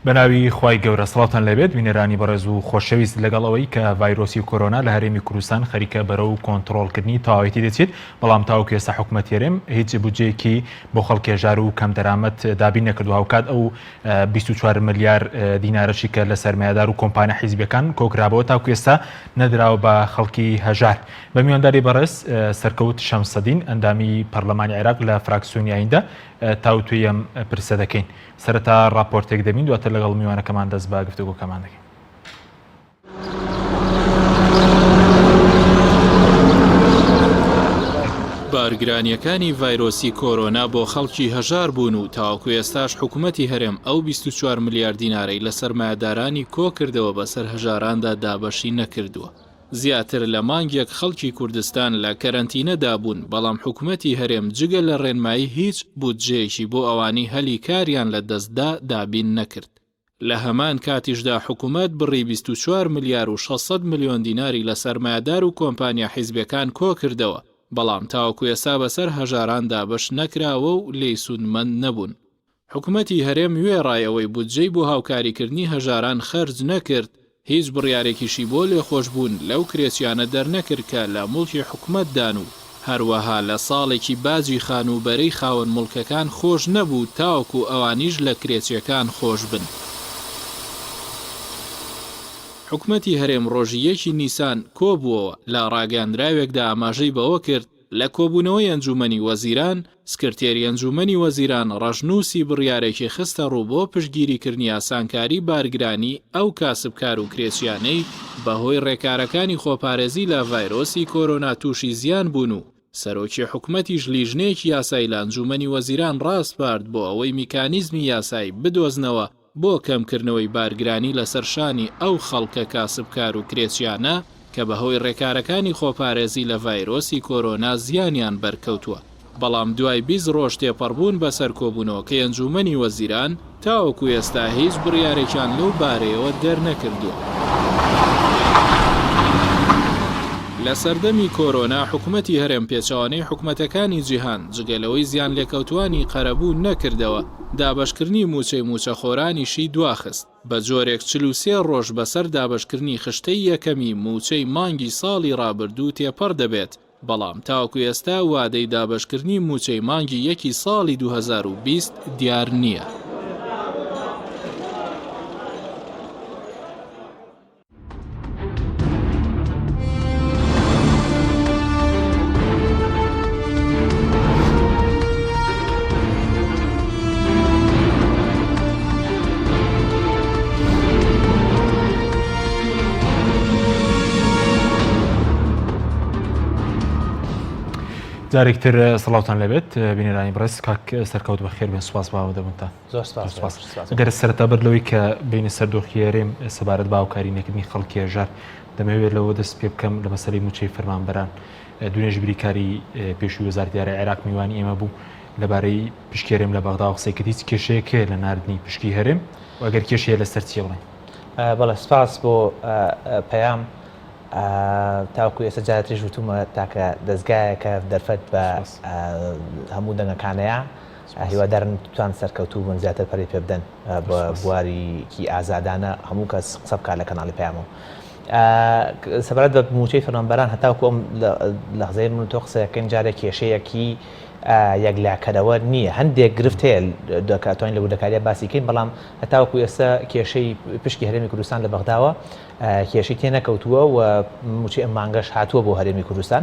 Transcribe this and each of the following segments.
بەناوی خوای گەورە سڵاتان لەبێت بینەرانی بەڕێز و خۆشەویست لەگەڵ ئەوەی کە ڤایرۆسی کۆرۆنا لە هەرێمی کوردستان خەریکە بەرەو کۆنتڕۆڵکردنی تەواوەتی دەچێت بەڵام تاوەکو ئێستا حکوومەت هێرێم هیچ بودجەیەکی بۆ خەڵکێژار و کەم دەرامەت دابین نەکردو هاوکات ئەو 24 ملیار دینارەشی کە لە سەرمایه‌دار و کۆمپانیا حیزبیەکان کۆکرابەوە تاوەکو ئێستا نەدراوە بە خەڵکی هەژار. بە میوانداری بەڕێز سەرکەوت شەمسەدین ئەندامی پەرلەمانی عێراق لە فراکسیۆنی ئایندە تاوتوی ئەم پرسە دەکەین. سەرەتا راپۆرتێک دەبین دواتر لەگەڵ میوانەکەمان دەست بە گفتوگۆکەمان دەکەین. بارگرانیەکانی ڤایرۆسی کۆرۆنا بۆ خەڵکی هەژار بوون و تاوەکو ئێستاش حکوومەتی هەرێم ئەو 24 ملیار دینارەی لە سەرمایه‌دارانی کۆ کردەوە بەسەر هەژاراندا دابەشی نەکردووە. زیاتر لە مانگێک خەڵکی کوردستان لە کەرەنتینەدا بوون بەڵام حکوومەتی هەرێم جگە لە ڕێنمایی هیچ بودجەیەکی بۆ ئەوانی هەلی کاریان لە دەستدا دابین نەکرد. لە هەمان کاتیشدا حکوومەت بڕی 24 ملیار و 600 ملیۆن دیناری لە سەرمایه‌دار و کۆمپانیا حیزبیەکان کۆ کردەوە بەڵام تاوەکو ئێستا بەسەر هەژاران دابەش نەکراوە و لێی سودمەند نەبوون. حکوومەتی هەرێم وێڕایەوەی بودجەی بۆ هاوکاریکردنی هەژاران خەرج نەکرد، هیچ بڕیارێکیشی بۆ لێخۆشبوون لەو کرێچیانە دەرنەکرد کە لە موڵکی حکوومەتدان و هەروەها لە ساڵێکی باجی خانوبەرەی خاوەن موڵکەکان خۆش نەبوو تاوەکو ئەوانیش لە کرێچیەکان خۆش بن. حکوومەتی هەرێم ڕۆژی 1 نیسان کۆبووەوە لە ڕاگەاندراوێکدا ئاماژەی بەوە کرد لە کۆبوونەوەی ئەنجومەنی وەزیران سکرتێری ئەنجومەنی وەزیران ڕەشنووسی بڕیارێکی خستە ڕوو بۆ پشتگیریکردنی ئاسانکاری بارگرانی ئەو کاسبکار و کرێچیانەی بەهۆی ڕێکارەکانی خۆپارێزی لە ڤایرۆسی کۆرۆنا تووشی زیان بوون و سەرۆکی حکوومەتیش لیژنەیەکی یاسایی لە ئەنجومەنی وەزیران ڕاستپارد بۆ ئەوەی میکانیزمی یاسایی بدۆزنەوە بۆ کەمکردنەوەی بارگرانی لە سەرشانی ئەو خەڵکە کاسبکار و کرێچیانە کە بەهۆی ڕێکارەکانی خۆپارێزی لە ڤایرۆسی کۆرۆنا زیانیان بەرکەوتووە. بەڵام دوای 20 ڕۆژ تێپەڕبوون بەسەر کۆبوونەوە کە ئەنجومەنی وەزیران تاوەکو ئێستا هیچ بڕیارێکیان لەو بارەیەوە دەرنەکردووە. لە سەردەمی کۆرۆنا حکوومەتی هەرێم پێچەوانەی حکوومەتەکانی جیهان جگەلەوەی زیان لێکەوتوانی قەرەبوو نەکردەوە دابەشکردنی موچەی موچەخۆرانیشی دواخست. بە جۆرێک 43 ڕۆژ بەسەر دابەشکردنی خشتەی یەکەمی موچەی مانگی ساڵی ڕابردوو تێپەڕ دەبێت بەڵام تاوەکو ئێستا وادەی دابەشکردنی موچەی مانگی 1 ساڵی 2020 دیار نییە. جارێکتر سڵاوتان لەبێت بینەرانی بەڕێز کاک سەرکەوت بەخێر بێن سوپاس باوە دەبنتان. زۆر سوپاس. گەر سەرەتا بەرلەوەی کە بینە سەردۆخی هەرێم سەبارەت بە هاوکارینەکردنی خەڵکی هەژار دەمەوێت لەوە دەست پێ بکەم لە مەسەلەی موچەی فەرمانبەران. دوێنێ بریکاری پێشووی وەزارەتی یاریی عێراق میوانی ئێمە بوو لەبارەی پشکی هەرێم لە بەغدا قسەی کرد. هیچ کێشەیەک هەیە لە ناردنی پشکی هەرێم و ئەگەر کێشەیە لەسەر چی بڵێن؟ بەڵێ سپاس بۆ پەیام. تاوەکو ئێستا جارێتیش وتومە تاکە دەستگایەکە دەرفەت بە هەموو دەنگەکانەیە هیوادارن توان سەرکەوتوو بن زیاتر پەری پێ بدەن بە بواریکی ئازادانە هەموو کەس قسە بکات لە کەناڵی پەیامەوە. سەبارەت بە موچەی فەرمانبەران هەتاوەکو ئەم لەحزەی من و تۆ قسەکەین جارێک کێشەیەکی یەکلاکەرەوە نییە. هەندێک گرفت هەیە دەکاتوانین لە وردەکاریە باسی کەین بەڵام هەتاوەکو ئێستا کێشەی پشکی هەرێمی کوردستان لە بەغداوە کێشەی تێنەکەوتووە و موچەی ئەم مانگەش هاتووە بۆ هەرێمی کوردستان.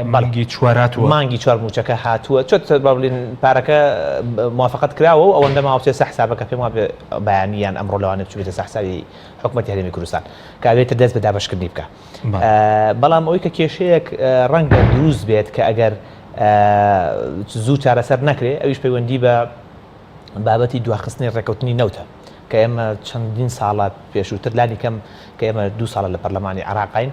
مانگی 4 مانگی 4 موچەکە هاتووە چۆت بڵین پارەکە موافقەت کراوە و ئەوەندە ماوەچێ سە حسابەکە پێم وابێ بەیانیان ئەمڕۆ لەوانێت بچێتە سە حسابی حکوومەتی هەرێمی کوردستان کابێتە دەست بە دابەشکردنی بکە. بەڵام ئەوەی کە کێشەیەک ڕەنگە دروست بێت کە ئەگەر زوو چارەسەر نەکرێ ئەویش پەیوەندی بە بابەتی دواخستنی ڕێکەوتنی نەوتە کە ئێمە چەندین ساڵە پێشووتر لانی کەم کە ئێمە 2 ساڵە لە پەرلەمانی عێراقین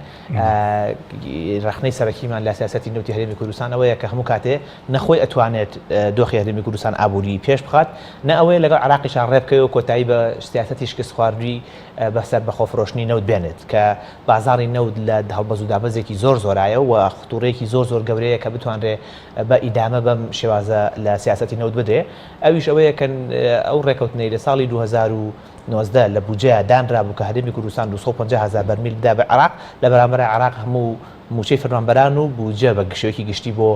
ڕخنەی سەرەکیمان لە سیاسەتی نەوتی هەرێمی کوردستان ئەوەیە کە هەموو کاتێ نەخۆی ئەتوانێت دۆخی هەرێمی کوردستان ئابووری پێش بخات نە ئەوەیە لەگەڵ عێراقیشان ڕێ بکەوە کۆتایی بە سیاسەتی شکست خواردووی بەسەر بەخۆفرۆشتنی نەوت بێنێت کە بازاڕی نەوت لە هەڵبەز و دابەزێکی زۆر زۆرایە و خطوڕێکی زۆر گەورەیە کە بتوانرێ بە ئیدامە بەم شێوازە لە سیاسەتی نەوت بدرێ ئەویش ئەوەیە کە ئەو ڕێکەوتنەی لە ساڵی 2019 لە بودجەیە دانرا بوو کە هەرێمی کوردستان 250,000 بەرمیل بدا بە عێراق لە بەرامبەر عێراق هەموو موچەی فەرمانبەران و بودجە بە گشتیوەکی گشتی بۆ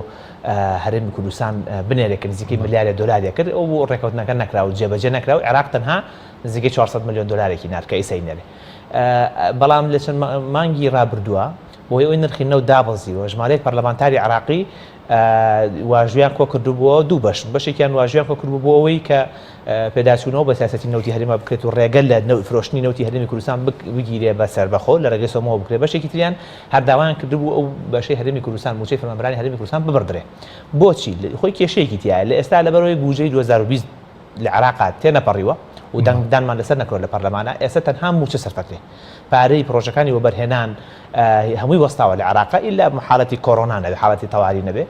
هەرێمی کوردستان بنێرێکە نزیکەی ملیارە دۆلارێ کرد ئەو بۆ ڕێکەوتنەکە نەکراوە جێبەجێ نەکراوە عێراق تەنها نزیکەی 400 میلیۆن دلارێکی نار کە ئیسەی نێرێ بەڵام لە چەند مانگی ڕابردووە بۆی ئەوی نرخی نەوت دابەزیوە ژمارەیەک پەرلەمانتاری عێراقی واژویان کۆ کردبووە دوو بەشێکیان واژویان کۆ کردبوو بۆ ئەوەی کە پێداچوونەوە بە سیاسەتی نەوتی هەرێمە بکرێت و ڕێگەل لە فرۆشتنی نەوتی هەرێمی کوردستان بگیرێ بەسەر بەخۆ لە ڕێگەی سۆمەوە بکرێت بەشێکی تریان هەرداوایان کردبوو ئەو بەشەی هەرێمی کوردستان موچەی فەرمانبەرانی هەرێمی کوردستان ببڕدرێ بۆچی خۆی کێشەیەکی تایە لە ئێستا لەبەرەوەی بودجەی 2020 لە عێراق تێنەپەڕیوە و دانمان لەسەر نەکرۆ لە پەرلەمانە ئێستا تەنها موچە سەرفەکرێ پارەی پرۆژەکانی وەبەرهێنان هەمووی وەستاوە لە عێراق ئیلا حاڵەتی کۆڕۆنا نەبێ حاڵەتی تەواوی نەبێ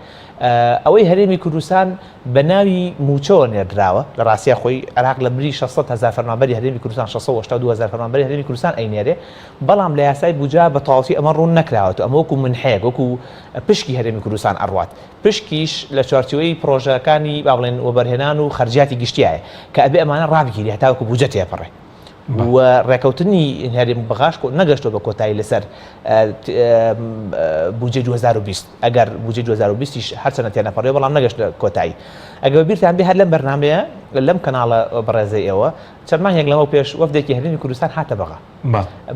ئەوەی هەرێمی کوردستان بە ناوی موچەوە نێردراوە لە ڕاستیە خۆی عێراق لە بری 600,000 فەرمانبەری هەرێمی کوردستان 682,000 فەرمانبەری هەرێمی کوردستان ئەینێرێ بەڵام لە یاسای بودجە بە تەواوی ئەمە ڕوون نەکراوەت ئەمە وەکو منحەیەک وەکو پشکی هەرێمی کوردستان ئەڕوات پشکیش لە چوارچوەی پرۆژەکانی با بڵێن وەبەرهێنان و خەرجیاتی گشتیایە کە ئەبێ ئەمانە ڕابگیری هەتاوەکو بودجە تێپەڕێ و ڕێکەوتنی هەرێم بەغاش نەگەشتۆ بە کۆتایی لەسەر بودجەی 2020 ئەگەر بودجەی 2020 هەرچەنە تێنەپەڕێ بەڵام نەگەشت کۆتایی ئەگەر بیرتان بێ هەر لەم بەرنامەیە لەم کەناڵە بەڕێزەی ئێوە چەند مانگێک لەمە پێش وەفدێکی هەرێمی کوردستان هاتە بەغا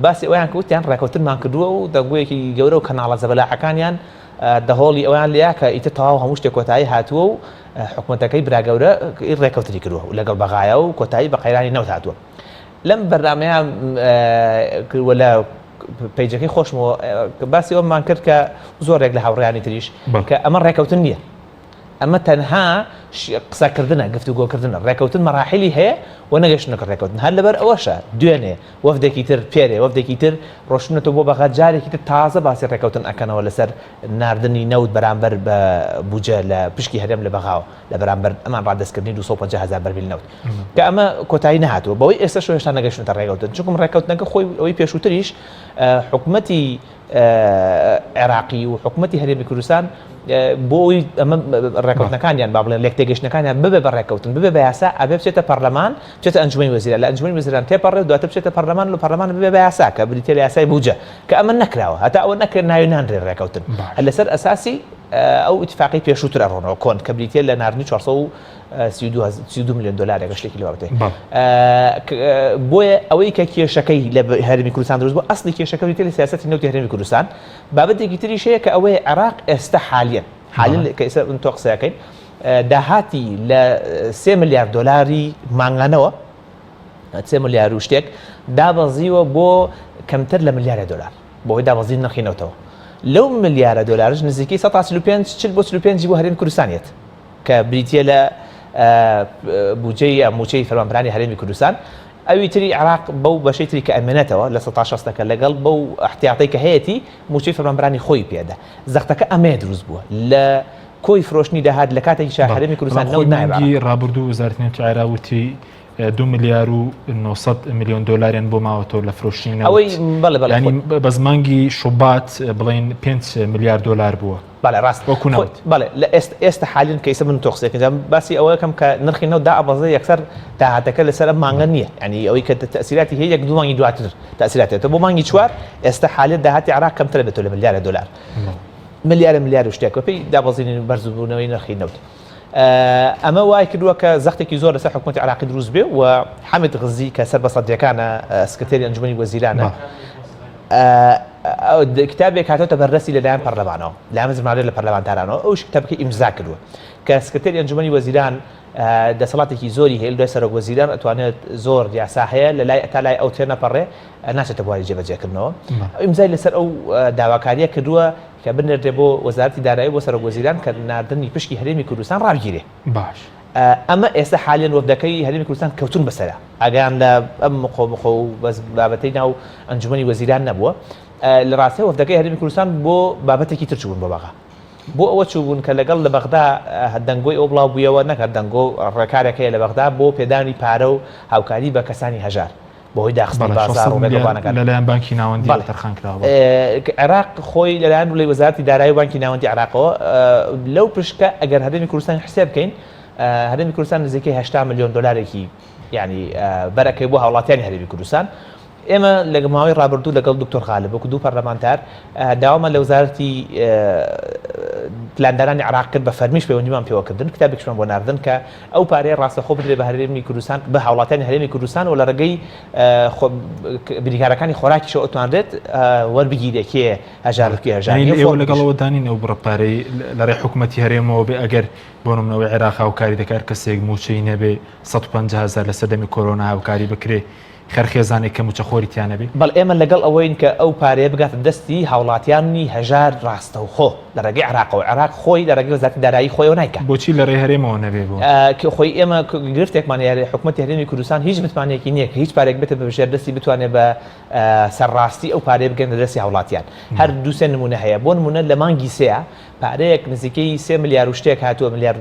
باسی ئەویان کەوتیان ڕێکەوتنمان کردووە و دەگویەکی گەورە و کەناڵە زەبەلاحەکانیان دەهۆڵی ئەویان لیا کە ئیتر تەواو هەموو شتێک کۆتایی هاتووە و حکوومەتەکەی براگەورە ڕێکەوتنی کردووە و لەگەڵ بەغایە و کۆتایی بە قەیرانی نەوت هاتووە لەم بەرنامەیە لە پەیجەکەی خۆشمەوە باسی ئەومان کرد کە زۆرێک لە هاوڕێیانی تریش کە ئەمە ڕێکەوتن نییە ئەمە تەنها قسەکردنە گفتوگۆکردنە ڕێکەوتن مەراحیلی هەیە و نەگەشتنەکە ڕێکەوتن هەر لەبەر ئەوەشە دوێنێ وەفدێکی تر پێرێ وەفدێکی تر ڕۆشتنەوە بۆ بەغا جارێکی تر تازە باسی ڕێکەوتن ئەکەنەوە لەسەر ناردنی نەوت بەرامبەر بە بودجە لە پشکی هەرێم لە بەغاوە لە بەرامبەر ئەمان ڕادەستکردنی 250,000 بەرمیل نەوت کە ئەمە کۆتایی نەهاتووە بەوەی ئێستا هێشتا نەگەشتنە ڕێکەوتن چونکە ڕێکەوتنەکە خۆی ئەوەی پێشووتریش حکوومەتی عێراقی و حکوومەتی هەرێمی کوردستان بۆی ئەمە ڕێکەوتنەکانیان با بڵێن لێک تێگەشتەکانیان ببێ بە ڕێکەوتن ببێ بە یاسا ئەبێ بچێتە پەرلەمان بچێتە ئەنجومەنی وەزیران لە ئەنجومەنی وەزیران تێپەڕێ و دواتر بچێتە پەرلەمان لە پەرلەمان ببێ بە یاسا کە بریتێ لە یاسای بودجە کە ئەمە نەکراوە هەتا ئەوە نەکرد ناوی نانرێ ڕێکەوتن لەسەر ئەساسی ئەو ئیتفاقی پێشووتر ئەڕۆنەوە کۆن کە بریتێ لە ناردنی 432 میلیۆن دلارێک شتێکی لەوەتێ بۆیە ئەوەی کە کێشەکەی لە هەرێمی کوردستان دروست بوو ئەسڵی کێشەکە بریتێ لە سیاسەتی نەوتی هەرێمی کوردستان بابەتێکی تریش هەیە کە ئەوەی عێراق ئێستا حاليا کە ئێستا تۆ قسەکەین داهاتی لە 3 میلیارد دلاری مانگانەوە 3 میلیارد و شتێک دابەزیوە بۆ کەمتر لە میلیارە دلار بۆی دابەزی نرخینەوتەوە لەو میلیارە دلارش نزیکەی 145 بۆ 45 بۆ هەرێمی کوردستانیەت کە بریتیە لە بودجەی موچەی فەرمانبەرانی هەرێمی کوردستان ئەوی تری عێراق بەو بەشەی تری کە ئەمێنێتەوە لە 16 لەگەڵ بەو احتیاطی کە هەیەی موچەی فەرمانبەرانی خۆی پێدا زەختەکە ئەمێ دروست بووە لە کۆی فرۆشتنی داهات لە کاتێکی هەرێمی کوردستان نەوت نایبی ڕابردوو وزارەتی نەوتی عێراقی 2 میلیارد و 900 میلیۆن دلاریان بۆ ماوەتەوە لە فرۆشتنی ئەوەی بەڵێ ینی بە زمانگی شوبات بڵین 5 میلیارد دلار بووە بەڵێ ڕاست وەکو نەوت بەڵێ لە ئێستا حالین کە ئێستا من تۆ قسەکەم باسی ئەوە یەکەم کە نرخی نەوت دابەزێ یەکسەر داهاتەکە لەسەر ئەم مانگە نییە ینی ئەوەی کە تەسیراتی هەیە یەک دوو مانگی دواتر تەسیراتێتە بۆ مانگی 4 ئێستا حالێت داهاتی عێراق کەمترە بێتەوە لە میلیارە دلار میلیارە شتێک پێی دابەزینی بەرزبوونەوەی نرخی نەوت ئەمە وای کردووە کە زەختێکی زۆر لەسەر حکوومەتی عێراقی دروست بێ و حەمید غزی کە سەربەسەدیەکانە سکرتێری ئەنجومەنی وەزیرانە کتابێک هاتۆتە بەررەسی لەلایەن پەرلەمانەوە لایەن ژمارە لە پەرلەمانتارانەوە ئەو کتابەکەی ئیمزا کردووە کە سکرتێری ئەنجومەنی وەزیران دەسەڵاتێکی زۆری هەیە دوای سەرۆک وەزیران ئەتوانێت زۆر یاسا هەیە تا لای ئەو تێنەپەڕێ ناچێتە بواری جێبەجێکردنەوە ئیمزای لەسەر ئەو داواکاریە کردووە کە بنێردێ بۆ وەزارەتی دارایی بۆ سەرۆک وەزیران کە ناردنی پشکی هەرێمی کوردستان ڕابگیرێ باش ئەمە ئێستا حاليا وەفدەکەی هەرێمی کوردستان کەوتون بەسەرە ئەگەیان لە ئەم مخۆ و بەس بابەتەی ناو ئەنجومەنی وەزیران نەبووە لە ڕاستی وەفدەکەی هەرێمی کوردستان بۆ بابەتێکی تر چوون بۆ بەغا بۆ ئەوە چوون کە لەگەڵ لە بەغدا دەنگۆی ئەو بڵاو بوویەوە نەکرد دەنگۆ ڕێکارێک هەیە لە بەغدا بۆ پێدانی پارە و هاوکاری بە کەسانی هەژار بۆی داخستنی بازار و ڕێگەبانەکان لەلایەن بانکی ناوەندی تەرخانکراوە. عێراق خۆی لەلایەن وڵی وەزارەتی دارایی و بانکی ناوەندی عێراقەوە لەو پشکە ئەگەر هەرێمی کوردستان حساب بکەین هەرێمی کوردستان نزیکەی 80 ملیۆن دلارێکی یعنی بەرەکەی بۆ هاوڵاتیانی هەرێمی کوردستان. ئێمە لە ماوەی ڕابردوو لەگەڵ دکتۆر غالب وەکو دوو پەرلەمانتار داوامە لە وەزارەتی پلاندارانی عێراق کرد بە فەرمیش پەیوەندیمان پێوەکردن کتابێکشمان بۆ ناردن کە ئەو پارەیە ڕاستەخۆ بدرێت بە هەرێمی کوردستان بە هاوڵاتیانی هەرێمی کوردستان و لە ڕێگەی بریکارەکانی خۆراکیشەوە ئەتوانرێت وەربگیرێت کێ هەژارکی هەژاری ئێوە لەگەڵەوە دانین ئەو بڕەپارەی لە ڕێی حکوومەتی هەرێمەوە بێ ئەگەر بۆ نمونەوەی عێراق هاوکاری دەکات کەسێک موچەی نەبێ 150,000 لە سەردەمی کۆرۆنا هاوکاری بکرێ خەرخێزانێک کە موچەخۆری تیانە بێ. بەڵ ئێمە لەگەڵ ئەوەین کە ئەو پارەیە بگاتە دەستی هاوڵاتیانی هەژار ڕاستەوخۆ لە ڕێگەی عێراقەوە عێراق خۆی لە ڕێگەی وەزارەتی دارایی خۆیەوە نایکات. بۆچی لە ڕێی هەرێمەوە نەبێ بۆ کە خۆی ئێمە گرفتێکمان یاری حکوومەتی هەرێمی کوردستان هیچ متمانەیەکی نییە کە هیچ پارێک بێتە بەبژێر دەستی بتوانێت بە سەرڕاستی ئەو پارەیە بگەن لە دەستی هاوڵاتیان. هەر دووسێ نمونە هەیە بۆ نمونە لە مانگی سێە پارەیەک نزیکەی 3 ملیار و شتێک هاتووە ملیار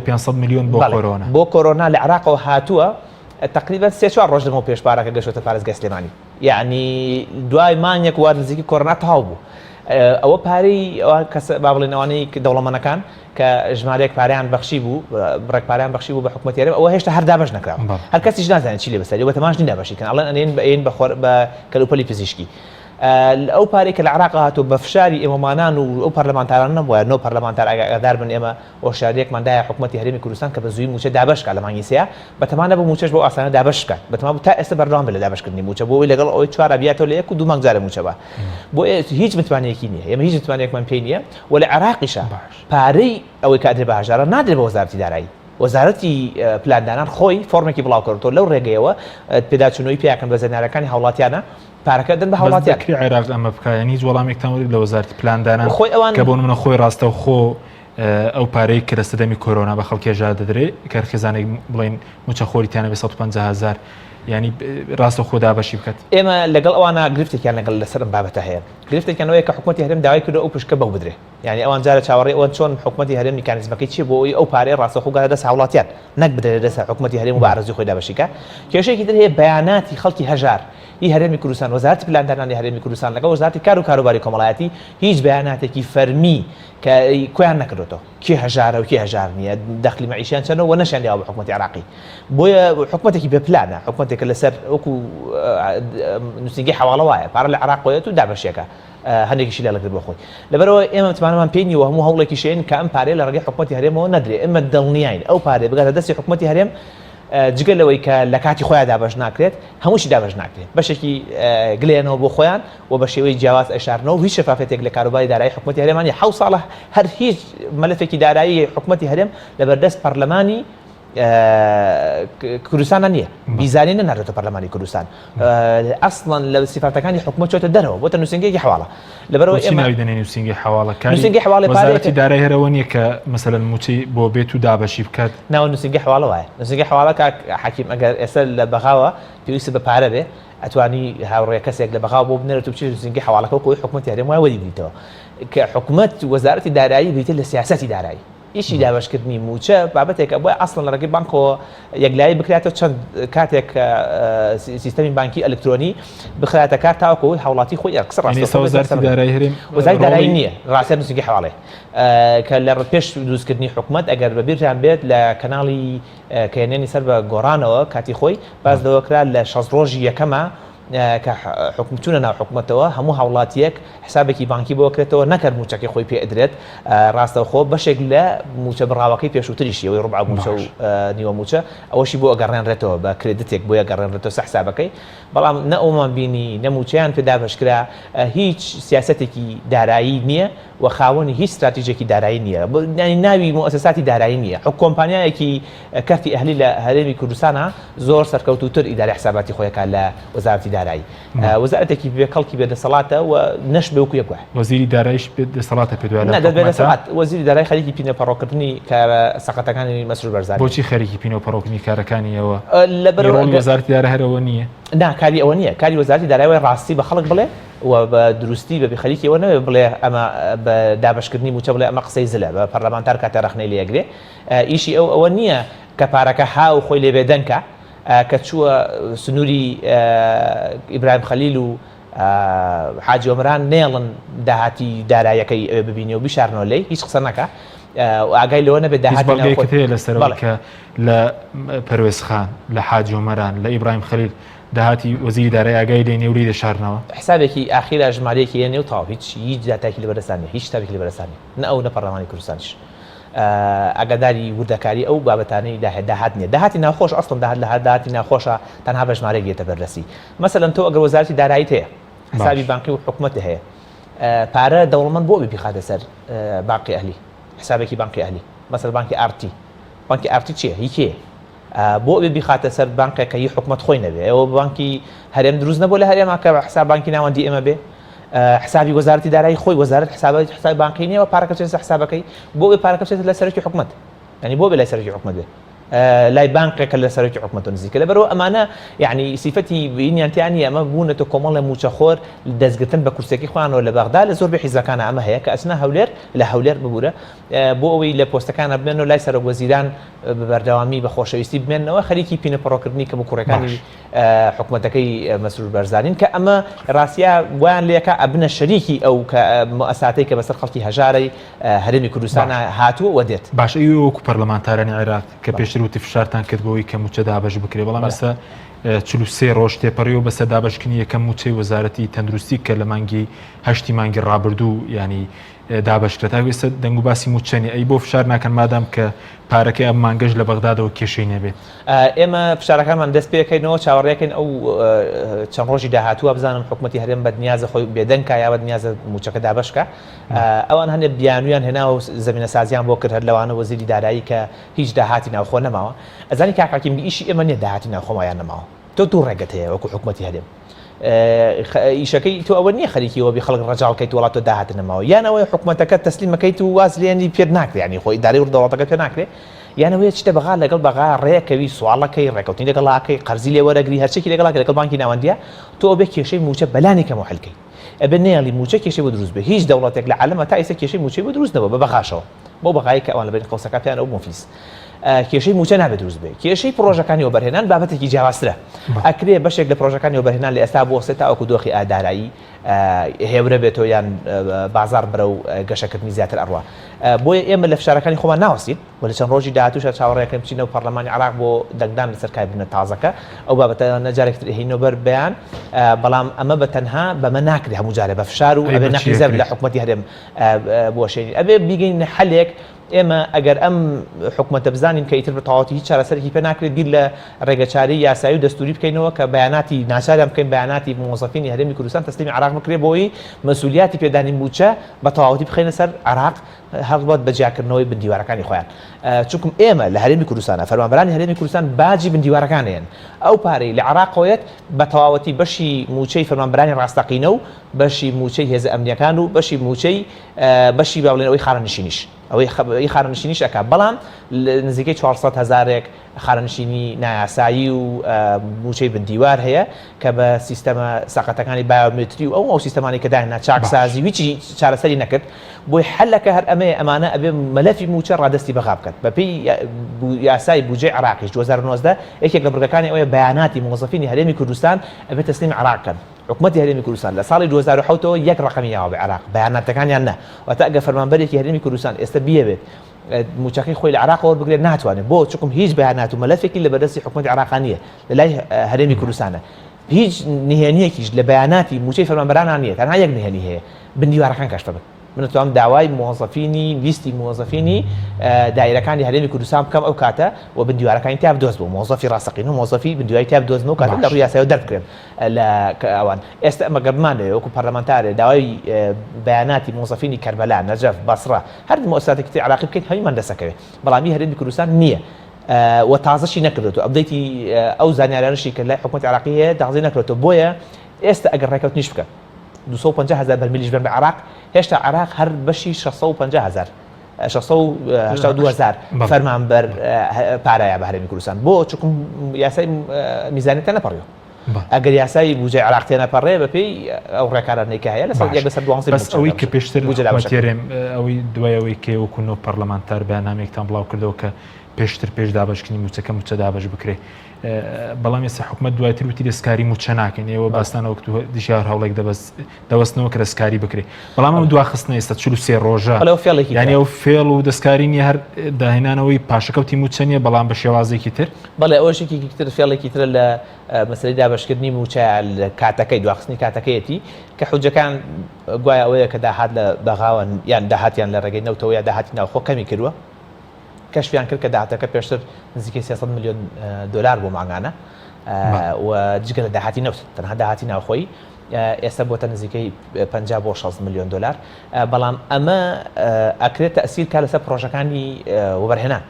500 میلیۆن بۆ کۆرۆنا بۆ کۆرۆنا لە عێراقەوە هاتووە تقریبا 3-4 ڕۆژ لەمەوە پێش پارەکە گەشتە پارێزگای سلێمانی یعنی دوای مانگێک وار نزیکی کۆرۆنا تەواو بوو. ئەوە پارەی کەس با بڵێن ئەوانەی دەوڵەمەندەکان کە ژمارەیەک پارەیان بەخشی بوو بڕێک پارەیان بەخشی بوو بە حکوومەتی هەرێم ئەوە هێشتا هەر دابەش نەکراوە هەر کەسیش نازانێت چی لێ بەسەری ئەوە تەماش نین دابەشیکەن ئەڵێن ئەنێن بەئین بە کەلوپەلی پزیشکی. ئەو پارەی کە لە عێراق هاتووە بە فشاری ئێمەمانان و ئەو پەرلەمانتاران نەبووە نۆ پەرلەمانتار ئاگادار بن ئێمە هۆشیاریەکماندایە حکوومەتی هەرێمی کوردستان کە بە زووی موچە دابەشکات لە مانگی سێ بەتەمانە بە موچەش بۆ ئاسانە دابەشکات بەتەمان تا ئێستا بەردەوام بێت لە دابەشکردنی موچە بۆ ئەوەی لەگەڵ ئەوەی 4 بیاتەوە لە 1 و 2 مانگ جارە موچە بە بۆ هیچ متوانەیەکی نییە ئێمە هیچ متوانەیەکمان پێی نییە و لە عێراقیشە پارەی ئەوەی کادرێ بە هەژارە نادرێت بە وەزارەتی دارایی وەزارەتی پلاندانان خۆی فۆرمێکی بڵاو کردەوە لەو ڕێگەیەوە پێداچوونەوەی پێیاکەن بە زەرنارەکانی هاوڵاتیانە پارەکە دەن بە هاوڵاتیان عێراق ئەمە بکایە هیچ وەڵامێکتان وەری لە وەزارەتی پلاندانان خۆی ئەوان کە بۆ نمونە خۆی ڕاستەوخۆ ئەو پارەی کە لە سەردەمی کۆرۆنا بە خەڵکی هەژار دەدرێت کارخێزانێک بڵێن موچەخۆریتیانە بە 150,000 ینی ڕاستە خۆدا بەشی بکات. ئێمە لەگەڵ ئەوانە گرفتێکیان لەگەڵ لەسەرم بابەتە هەیە گرفتێکیانەوەی کە حکوومەتی هەرێم داوای کردو ئەو پشکە بەو بدرێ یعنی ئەوان جارە چاوەڕێ ئەوان چۆن حکوومەتی هەرێم میکانیزمەکەی چی بۆ ئەو پارەی ڕاستەخۆ گەڕێتە دەست هاوڵاتیان نەک بدرێت دەست حکوومەتی هەرێم و بە ئارەزوی خۆی دابەشیکە. کێشەیەکی تر هەیە بەیاناتی خەڵکی هەژار هی هەرێمی کوردستان وەزارەتی پلاندانانی هەرێمی کوردستان لەگەڵ وەزارەتی کار و کاروباری کۆمەڵایەتی هیچ بەیاناتێکی فەرمی کە کۆیان نەکردوێتەوە کی هەژارە و کی هەژار نییە دەخلی مەعیشیان چەندە و نەشاندیاوە بە حکوومەتی عێراقی بۆیە حکوومەتێکی بە پلانە حکوومەتێکە لەسەر وەکو نووسنگی حواڵە وایە پارە لە عێراق و دابەشێکە هەندێکیشی لە لەگرت بۆ خۆی لەبەرەوە ئێمە متمانەمان پێی نیوە هەموو هەوڵێکی شێن کە ئەم پارەیە لە ڕێگەی حکوومەتی هەرێمەوە نەدرێ ئێمە دڵنیاین ئەو پارەیە بگاتە دەستی حکوومەتی هەرێم جگە لەوەی کە لە کاتی خۆیان دابەش ناکرێت هەمووشی دابەش ناکرێت بەشێکی گلێنەوە بۆ خۆیان و بە شێوەی جیاواز ئەشارنەوە هیچ شەفافێتێک لە کاروباری دارایی حکوومەتی هەرێمانی 7 ساڵە هەر هیچ مەلەفێکی دارایی حکوومەتی هەرێم لەبەردەست پەرلەمانی کوردستان نییە بیزاری نەناردێتە پەرلەمانی کوردستان ئەسڵەن لە سیفاتەکانی حکوومەت چۆتە دەرەوە بۆتە نووسنگێکی حواڵە لەبەرەوە ئێمە نووسنگی حواڵە وەزارەتی دارایی هەرەوە نییە کە مەسەلەن موچەی بۆ بێت و دابەشی بکات ناوە نووسنگی حواڵە وایە نووسنگی حواڵە کاک حەکیم ئەگەر ئێستا لە بەغاوە پێویستە بە پارە بێ ئەتوانی هاوڕێ کەسێک لە بەغاو بۆ بنێرێت و بچێت نووسنگی حواڵەکە و کۆی حکوومەتی هەرێم وای وەری بریتەوە کە حکوومەت وەزارەتی دارایی بریتە لە سیاسەتی دارایی ئیشی دابەشکردنی موچە بابەتێکە بۆی ئەسڵەن لە ڕێگەی بانکەوە یەکلایی بکرێتەوە چەند کاتێک سیستەمی بانکی ئەلکترۆنی بخرێتە کار تاوەکەوەی هاوڵاتی خۆی قسە ڕاستە وەزارەتی دارایی هەرێم وەزارەتی دارایی نییە ڕاستە نووسنگی حواڵێ کە لە پێش دروستکردنی حکوومەت ئەگەر بەبیرتان بێت لە کەناڵی کێنێنی سەر بە گۆڕانەوە کاتی خۆی باز دەوەکرا لە 60 ڕۆژی یەکەمە کە حکومتونە ناو حکوومەتەوە هەموو هاوڵاتیەک حسابێکی بانکی بۆ کرێتەوە نەکرد موچەکەی خۆی پێ ئەدرێت ڕاستەوخۆ بەشێک لە موچە بڕاوەکەی پێشووتریشی ئەوەی ڕوبع موچە و نیوە موچە ئەوەشی بۆ ئەگەڕێنرێتەوە بە کرێدتێک بۆ ئەگەڕێنرێتەوە سە حسابەکەی بەڵام نە ئەومان بینی نەموچیان پێدا بەشکرا هیچ سیاسەتێکی دارایی نییە و خاوەنی هیچ استراتیژێکی دارایی نییە ناوی مؤسساتی دارایی نییە حکومت کۆمپانیایەکی کەفی ئەهلی لە هەرێمی کوردستانە زۆر سەرکەوتوتر ئیداری حساباتی خۆیەکە لە وەزارەتی دارایی وەزارەتێکی بێ کەڵکی بێدەسەڵاتە و نەش بێ وەکو یەکوە وەزیری داراییش بێدەسەڵاتە پێدوێت وەزیری دارایی خەریکی پینەپەڕۆکردنی کارە سەقەتەکانی مەسرور بەرزانی بۆچی خەریکی پینەپەڕۆکردنی کارەکانیەوە لەبەرەوەی وەزارەتی دارایی هەرەوە نییە کاری ئەوە نییە کاری وەزارەتی دارایی ڕاستی بە خەڵک بڵێ و بە دروستی بە بخەریکیەوە نەوێ بڵێ ئەمە بە دابشکردنی موچە بڵێ ئەمە قسەی زلە بە پەرلەمانتار کاتە ڕخنەی لێگرێ ئیشی ئەوە نییە کە پارەکە ها و خۆی لێبێدەنکە کە چووە سنووری ئیبراهیم خەلیل و حاجی عمران نێڵن داهاتی داراییەکەی ببینی و بیشارنەوە لێی هیچ قسە نەکە ئاگای لەوە نەبێت داهاتی لەسەرەوەی کە لە پەروێز خان لە حاجی عمران لە ئیبراهیم خەلیل داهاتی وەزیری دارایی ئاگای لێ نێوری دەشارنەوە حسابێکی ئاخیرا ژمارەیەکی هێنێ و تاو هیچ داتایکی لە بەرەسانی هیچ شتێکی لە بەرەسانی نە ئەو نە پەرلەمانی کوردستانیش ئاگاداری وردەکاری ئەو بابەتانەی داهات نییە داهاتی ناخۆش ئەسڵن لە داهاتی ناخۆشە تەنها بە ژمارەیەک دێتە بەررەسی مەسەلەن تۆ ئەگەر وەزارەتی داراییت هەیە حسابی بانقی و حکومەت هەیە پارە دەوڵەمەند بۆ بخاتە سەر بانقی ئەهلی حسابێکی بانقی ئەهلی مەسەل بانکی ئارتی بانکی ئارتی چییە هیچ بۆ بخاتە سەر بانکێکە هی حکومەت خۆی نەبێ ئەوە بانکی هەرێم دروست نەبوو لە هەرێما کە حساب بانکی ناوەندی ئێمە بێ حسابی وەزارەتی دارایی خۆی وەزارەت حساب بانقی نیەوە پارەکە چێتە حسابەکەی بۆ پارەکە بچێتە لە سەرۆکی حکومەت ینی بۆ بێ لای سەرۆکی حکومەت بێ لای بانکێکە لە سەرۆکی حکومەت نزیکە لەبەرەوە ئەمانە یعنی سیفەتی بینیانتیانی ئەمە بوونەتە کۆمەڵی موچەخۆر دەستگرتن بە کورسێکی خوانەوە لە بەغدا لە زۆر بە حیزەکانە ئەمە هەیە کە ئەچنە هەولێر لە هەولێر ببوورە بۆ ئەوەی لە پۆستەکانە بمێنەوە لای سەرۆک وەزیران بەردەوامی بە خۆشەویستی بمێنەوە خەریکی پینەپەڕۆکردنی کە کوڕەکانی حکومەتەکەی مەسرور بەرزانین کە ئەمە ڕاستیا ویان لێکە ئەبنە شەریکی ئەو کە مؤسساتەی کە بەسەر خەڵکی هەژارەی هەرێمی کوردستانە هاتووە وەدێت باش وەکو پەرلەمانتارانی عێراق کە پێشتر وتی فشارتان کردبەوەی کە موچە دابەش بکرێ بەڵام ئێستا 43 ڕۆژ تێپەڕی و بەسەر دابەشکردنی یەکەم موچەی وەزارەتی تەندروستی کە لە مانگی 8 مانگی ڕابردوو ینی دابشکرێت تا ئێستا دەنگ و باسی موچەنی ئەی بۆ فشار ناکەن مادام کە پارەکەی ئەم مانگەش لە بەغدادەوە کێشەی نەبێت ئێمە فشارەکانمان دەست پێکەینەوە چاوەڕێکن ئەو چەند ڕۆژی داهاتووە بزانم حکومەتی هەرێم بەدنیازە خۆی بێدەنگ یا بەدنیازە موچەکە دابشکە ئەوان هەنێ بیانویان هێنا و زمینە سازیان بۆ کرد هەر لەوانە وەزیری دارایی کە هیچ داهاتی ناوخۆ نەماوە ئەزانی کاکاکیم ئیشی ئێمە نیە داهاتی ناوخۆمایان نەماوە تۆ دوو ڕێگەت هەیە وەکو حکومەتی هەرێم ئیشەکەی تۆ ئەوە نییە خەریکیەوە بی خەڵک ڕەجاڵکەیت وڵات تۆ داهات نەماوە یانەوەی حکومەتەکە تەسلیمەکەیت و واز لێنی پێ ناکرێت ینی خۆی داری وڵاتەکە پێ ناکرێت یانەوەی چتە بەغا لەگەڵ بەغا ڕێکەوی سوالەکەی ڕێکەوتنی لەگەڵاکەی قەرزی لێ وەرەگری هەرچێکی لەگەڵاکە لەگەڵ بانکی ناوەندیە تۆ بێ کێشەی موچە بەلانی کەمەوە حەلکەی ئەبێ نێڵی موچە کێشەی بۆ دروست بێ هیچ دەوڵەتێک لە عالەمە تا ئێستا کێشەی موچەی بۆ دروست نەبووە بە بەغاشەوە بۆ بەغایی کە ئەوان لەبێت قەوسەکە پێیان ئەو مۆفیس کێشەی موچە نابێت دروست بێ کێشەی پرۆژەکانی وەبەرهێنان بابەتێکی جیاوازترە ئەکرێ بەشێک لە پرۆژەکانی وەبەرهێنان لە ئێستا بۆ سێتا ئەوکو دۆخی ئادارایی هێورە بێتەوە یان بازار برە و گەشەکردنی زیاتر ئەڕوا بۆیە ئێمە لە فشارەکانی خۆمان ناوەستین و لە چەند ڕۆژی داهاتووشە چاوەڕێەکەم بچینەوە پەرلەمانی عێراق بۆ دەنگدان لەسەر کایبنە تازەکە ئەو بابەتە نەجارێکتر هینەوە بەر بەیان بەڵام ئەمە بە تەنها بەمە ناکرێ هەموو جارێ بە فشار و ئەبێ نەقیزە لە حکومەتی هەرێم بۆشێنی ئەبێ بیگەین حەلێک ئێمە ئەگەر ئەم حکومەتە بزانین کە ئیتر بەتەواوەتی هیچ چارەسەرێکی پێ ناکرێت بیر لە ڕێگەچاری یاسایی و دەستوری بکەینەوە کە بەیاناتی ناچاریان بکەین بەیاناتی موظفینی هەرێمی کوردستان تەسلیمی عێراق بکرێ بۆی مەسئولیاتی پێدانی موچە بەتەواوەتی بخەینە سەر عێراق هەڵبەت بەجیاکردنەوەی بندیوارەکانی خۆیان چونکم ئێمە لە هەرێمی کوردستانە فەرمانبەرانی هەرێمی کوردستان باجی بندیوارەکانیان ئەو پارەی لە عێراقەوەیەت بەتەواوەتی بەشی موچەی فەرمانبەرانی ڕاستەقینە و بەشی موچەی هێزە ئەمنیەکان و بەشی موچەی بەشی باڵێنەوەی خارەنشینیش ئەوەی خارەنشینیش ئەکا بەڵام نزیکەی 400,000 خارەنشینی نایاسایی و موچەی بندیوار هەیە کە بە سیستەمە ساقەتەکانی بایۆمتری و ئەو سیستەمانی کە داهێنا چاکسازی ویچی چارەسەری نەکرد بۆی حەلەکە هەر ئەمانە ئەبێ مەلەفی موچە ڕادستی بەغا بکات بەپێی یاسای بودجێ عێراقیش 2019 یەکێک لە بڕگەکانی ئەوەیە بەیاناتی موظفینی هەرێمی کوردستان ئەبێ تەسلیم عێراق بکەن حکومەتی هەرێمی کوردستان لە ساڵی 2007ەوە یەک ڕقمی یاوە بە عێراق بەیاناتەکانیان نە واتە ئەگە فەرمانبەرێکی هەرێمی کوردستان ئێستا بیەوێت موچەکەی خۆی لە عێراق وەربگرێت ناتوانێت بۆ چووکم هیچ بەیانات و مەلەفێکی لە بەردەستی حکومەتی عێراق نییە لە لای هەرێمی کوردستانە هیچ نهێنیەکیش لە بەیاناتی موچەی فەرمانبەرانان نییە تەنها یەک نهێنی هەیە بندیوارەکان کەشف بکەن من دەتوانم داوای موظفینی لیستی موظفینی دایرەکانی هەرێمی کوردستان بکەم ئەو کاتە و بندیوارەکانی تیا بدۆزبوو موظفی ڕاستەقین و موظفی بندیواری تیا بدۆزنەوە کاتە لە ڕووی یاساییەوە دەربکرێن لە ئەوان ئێستا ئەمە گەرمانەوە وەکو پەرلەمانتارێ داوای بەیاناتی موظفینی کەربەلا نەجەف بەسڕە هەر مؤسساتێکی عێراقی بکەین هەمیمان دەسەکەوێت بەڵامی هەرێمی کوردستان نییە و تازەشی نەکردێتەوە ئەبدەیتی ئەو زانیاریانشی کە لای حکومەتی عێراقی هەیە تازەی نەکرێتەوە بۆیە ئێستا ئەگەر ڕێکەوتنیش بکە 250,000 بەرمیلیش بن بە عێراق هێشتا عێراق هەر بەشی 650,000 682,000 فەرمانبەر پارەیە بە هەرێمی کوردستان بۆ چووکم یاسای میزانێتە نەپەڕیەوە ئەگەر یاسای بوجێ عراق تێنەپەڕێ بەپێی ئەو ڕێکارانەی کە هەیە لەسەر 12 بەس ئەوەی کە پێشتر حکومەتێرێم ئەوەی دوایەوەی کێوەکو نۆ پەرلەمانتار بەیاننامێکتان بڵاو کردەوە کە پێشتر پێش دابشکردنی موچەکە موچە دابش بکرێ بەڵام ێستا حکومەت دوایتر وتی دەستکاری موچە ناکەین ئێوە باستانە وەکتو دیشار هەوڵێک دەبەستنەوە کە دەستکاری بکرێ بەڵام ئەم دواخستنە ئێستا 43 ڕۆژە یعنی ئەو فێڵ و دەستکاری نیە هەر داهێنانەوەی پاشەکەوتی موچە نیە بەڵام بە شێوازێکی تر بەڵێ ئەوەشێکی تر فێڵێکی ترە لە مەسەلەی دابشکردنی موچە لە کاتەکەی دواخستنی کاتەکەیەتی کە حوجەکان گوایە ئەوەیە کە داهات لە بەغاوەن یان داهاتیان لە ڕێگەی نەوتەوە یا داهاتی ناوخۆ کەمی کردووە کەشفیان کرد کە داهاتەکە پێشتر نزیکەی 300 ملیۆن دلار بۆ ماگانە و جگە لە داهاتی نەوت تەنها داهاتی ناوخۆی ئێستا بۆتە نزیکەی 50 بۆ 60 ملیۆن دلار بەڵام ئەمە ئەکرێت تەئسیر کا لەسەر پرۆژەکانی وەبەرهێنان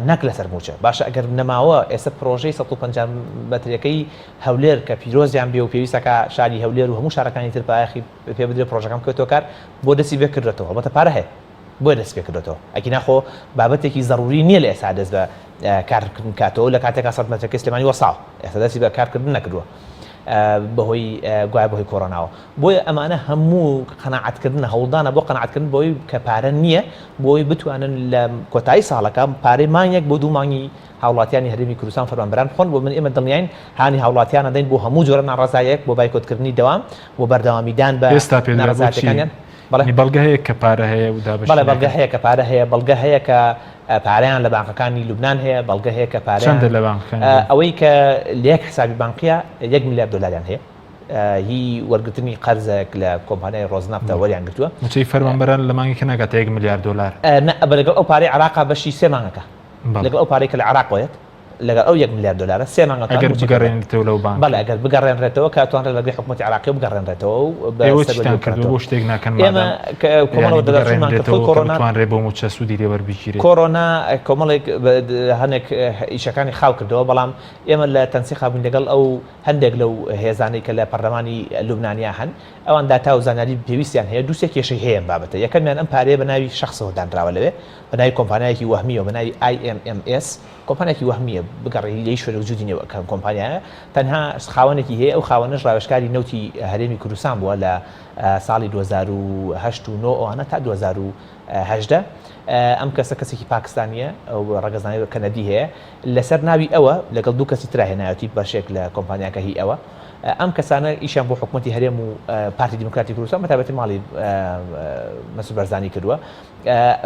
نەک لەسەر موچە باشە ئەگەر نەماوە ئێستا پرۆژەی 150 مەترەکەی هەولێر کە پیرۆزیان بێ و پێویستەکە شاری هەولێر و هەموو شارەکانی تر پایەخی پێ بدرێت پرۆژەکەم کەوتۆ کار بۆ دەستی بێکردێتەوە بەتە پارە هەیە بۆ دەست پێکردێتەوە ئەکی ناخۆ بابەتێکی ضروری نییە لە ئێستا دەست بە کارکردن کاتەوە لە کاتێکا 100 مەترەکەی سلێمانی وەساڵ ئێستا دەستی بە کارکردن نەکردووە بەهۆی گوای بەهۆی کۆڕۆناوە بۆیە ئەمانە هەموو قەناعەتکردن هەوڵدانە بۆ قەناعەتکردن بۆی کە پارە نییە بۆی بتوانن لە کۆتایی ساڵەکە پارەی مانگێک بۆ دوو مانگی هاوڵاتیانی هەرێمی کوردستان فەرمانبەران بخۆن بۆ من ئێمە دڵنیاین هانی هاوڵاتیانە دەین بۆ هەموو جۆرە ناڕازایەک بۆ بایکۆتکردنی دەوام بۆ بەردەوامیدان بە ناڕازایەتەکانیان بەڵگە هەیە کە پارە هەیە و بەڵێ بەڵگە هەیە کە پارە هەیە بەڵگە هەیە کە پارەیان لە بانکەکانی لوبنان هەیە بەڵگە هەیە کە پارەیان لە بانکەکان ئەوەی کە لێک حسابی بانکیە 1 میلیارد دلاریان هەیە هی وەرگرتنی قەرزێک لە کۆمپانیای ڕۆزنافتە وەریان گرتووە موچەی فەرمانبەران لە مانگی کە ناگاتە 1 میلیارد دلار لەگەڵ ئەو پارەی عراقا بەشی 3 مانگەکە لەگەڵ ئەو پارەی کە لە عراق وێت لەگەڵ ئەو 1 میلیارد دلار 3 مانگەکە ئەگەر بگەڕێنێتەوە لەو بانک بەڵێ ئەگەر بگەڕێنرێتەوە کە توانرێت لەگەڵ حکوومەتی عراقی بگەڕێنرێتەوە و کردو بۆ شتێک ناکەن ئێمە کۆمەڵەوە دەدەچمان کە کۆڕۆنا توانرێ بۆ موچە سوودی لێوەربگیرێت کۆڕۆنا کۆمەڵێک هەنێک ئیشەکانی خاو کردەوە بەڵام ئێمە لە تەنسیق بووین لەگەڵ ئەو هەندێک لەو هێزانەی کە لە پەرلەمانی لوبنانیا هەن ئەوان داتا و زانیاری پێویستیان هەیە دووسێ کێشەی هەیە بابەتە یەکەمیان ئەم پارەیە بە ناوی شخصەوە دانراوە لەوێ بە ناوی کۆمپانیایەکی وەهمیەوە بە ناوی IMMS کۆمپانیایەکی وەهمیە بگەڕی لەی شوێنە وجودی نێوە کەم کۆمپانیایە تەنها خاوەنێکی هەیە ئەو خاوەنەش ڕاوێژکاری نەوتی هەرێمی کوردستان بووە لە ساڵی 2008 و 9 ئەوانە تا 2018 ئەم کەسە کەسێکی پاکستانیە ئەو ڕەگەزانانی کەنەدی هەیە لەسەر ناوی ئەوە لەگەڵ دوو کەسی ترا هێنایەتی بەشێک لە کۆمپانیاکە هی ئەوە ئەم کەسانە ئیشان بۆ حکوومەتی هەرێم و پارتی دیموکراتی کوردستان بەتابەتی ماڵی مەسعود بەرزانی کردووە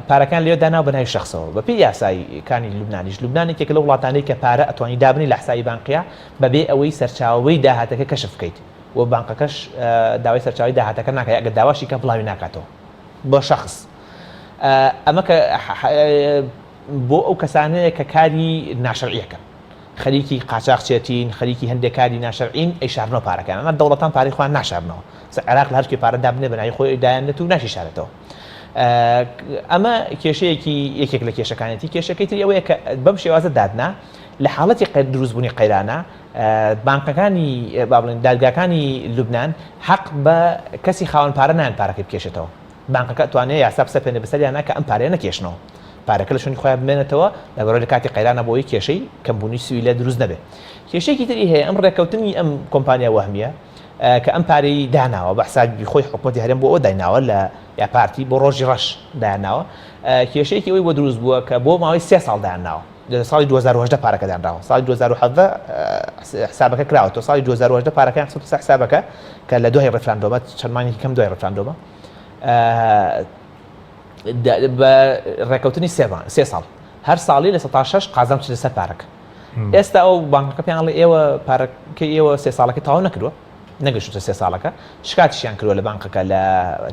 پارەکان لێ داناو بە ناوی شخصەوە بەپێی یاساییەکانی لوبنانیش لوبنانێکێک لە وڵاتانەی کە پارە ئەتوانی دابنی لە حسابی بانقیە بەبێ ئەوەی سەرچاوەی داهاتەکە کەشف بکەیت و بانقەکەش داوای سەرچاوی داهاتەکە ناکات ئەگەر داواشی کە بڵاوی ناکاتەوە بۆ شخص ئەمە کە بۆ ئەو کەسانەیە کە کاری ناشەرعیەکە خەریکی قاچاقچێتین خەریکی هەندێک کاری ناشەرعین ئەیشارنەوە پارەکان ئەمە دەوڵەتان پارەی خۆیان ناشارنەوە عێراق لە هەرکی پارە دابنێ بە ناوی خۆی دایانێت و ناشیشارێتەوە ئەمە کێشەیەکی یەکێک لە کێشەکانێتی کێشەکەی تری ئەوەیە کە بەم شێوازە دادنا لە حاڵەتی دروستبوونی قەیرانە بانکەکانی با بڵێن دادگاکانی لوبنان حەق بە کەسی خاوەن پارە نایەن پارەکەی بکێشێتەوە بانکەکە توانێت یاسا بسەپێنێ بەسەریانە کە ئەم پارەیە نەکێشنەوە پارەکە لە شوێنی خۆیان بمێنێتەوە لەبەرەوەی لە کاتی قەیرانە بۆی کێشەی کەمبوونی سوی لە دروست نەبێت کێشەیەکی تری هەیە ئەم ڕێکەوتنی ئەم کۆمپانیا وەهمیە کە ئەم پارەی داناوە بە حسابی خۆی حکوومەتی هەرێم بۆ ئەوە دایناوە لە یا پارتی بۆ ڕۆژی ڕەش دایاناوە کێشەیەکی ئەوی بۆ دروست بووە کە بۆ ماوەی 3 ساڵ دایاناوە لە ساڵی 2010 پارەکە دانراوە ساڵی 2017 حسابەکە کراوەوە ساڵی 2010 پارەکەیان حسابەکە کە لە دوای ڕێفراندۆمە چەندمانێکی کەم دوای ڕێفراندۆمە بە ڕێکەوتنی 3 ساڵ هەر ساڵی لە 16 قازم چ لەسەر پارەکە ئێستا ئەو بانکەکە پێیان لە ئێوە پارەکەی ئێوە 3 ساڵەکە تاوا نەکردووە نەگەشتە 3 ساڵەکە شکاتیشیان کردووە لە بانکەکە لە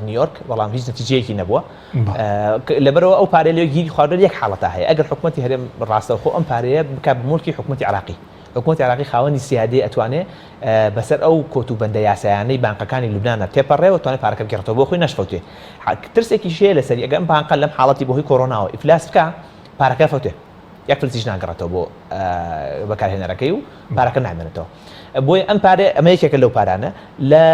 نیویۆرک بەڵام هیچ نەتیجەیەکی نەبووە لەبەرەوە ئەو پارەیە لێ گیری خواردن یەک حاڵەتە هەیە ئەگەر حکوومەتی هەرێم ڕاستەوخۆ ئەم پارەیە بکات بمولکی حکوومەتی عراقی حکوومەتی عراقی خاوەنی سیادی ئەتوانێت بەسەر ئەو کۆتوبەندە یاسایانەی بانکەکانی لوبنانە تێپەڕێەوە توانێت پارەکە بگێڕێتەوە بۆ خۆی نەشفەوتێ ترسێکی شەیە لەسەری ئەگەر ئەم بانکە لەم حاڵەتی بۆ هۆی کۆڕۆناوە ئیفلاس بکە پارەکە فەوتێ یەک فلسیش ناگەڕێتەوە بۆ بەکارهێنەرەکەی و پارەکە نامێنێتەوە بۆی ئەم پارێ ئەمە یەکێکە لەو پارانە لە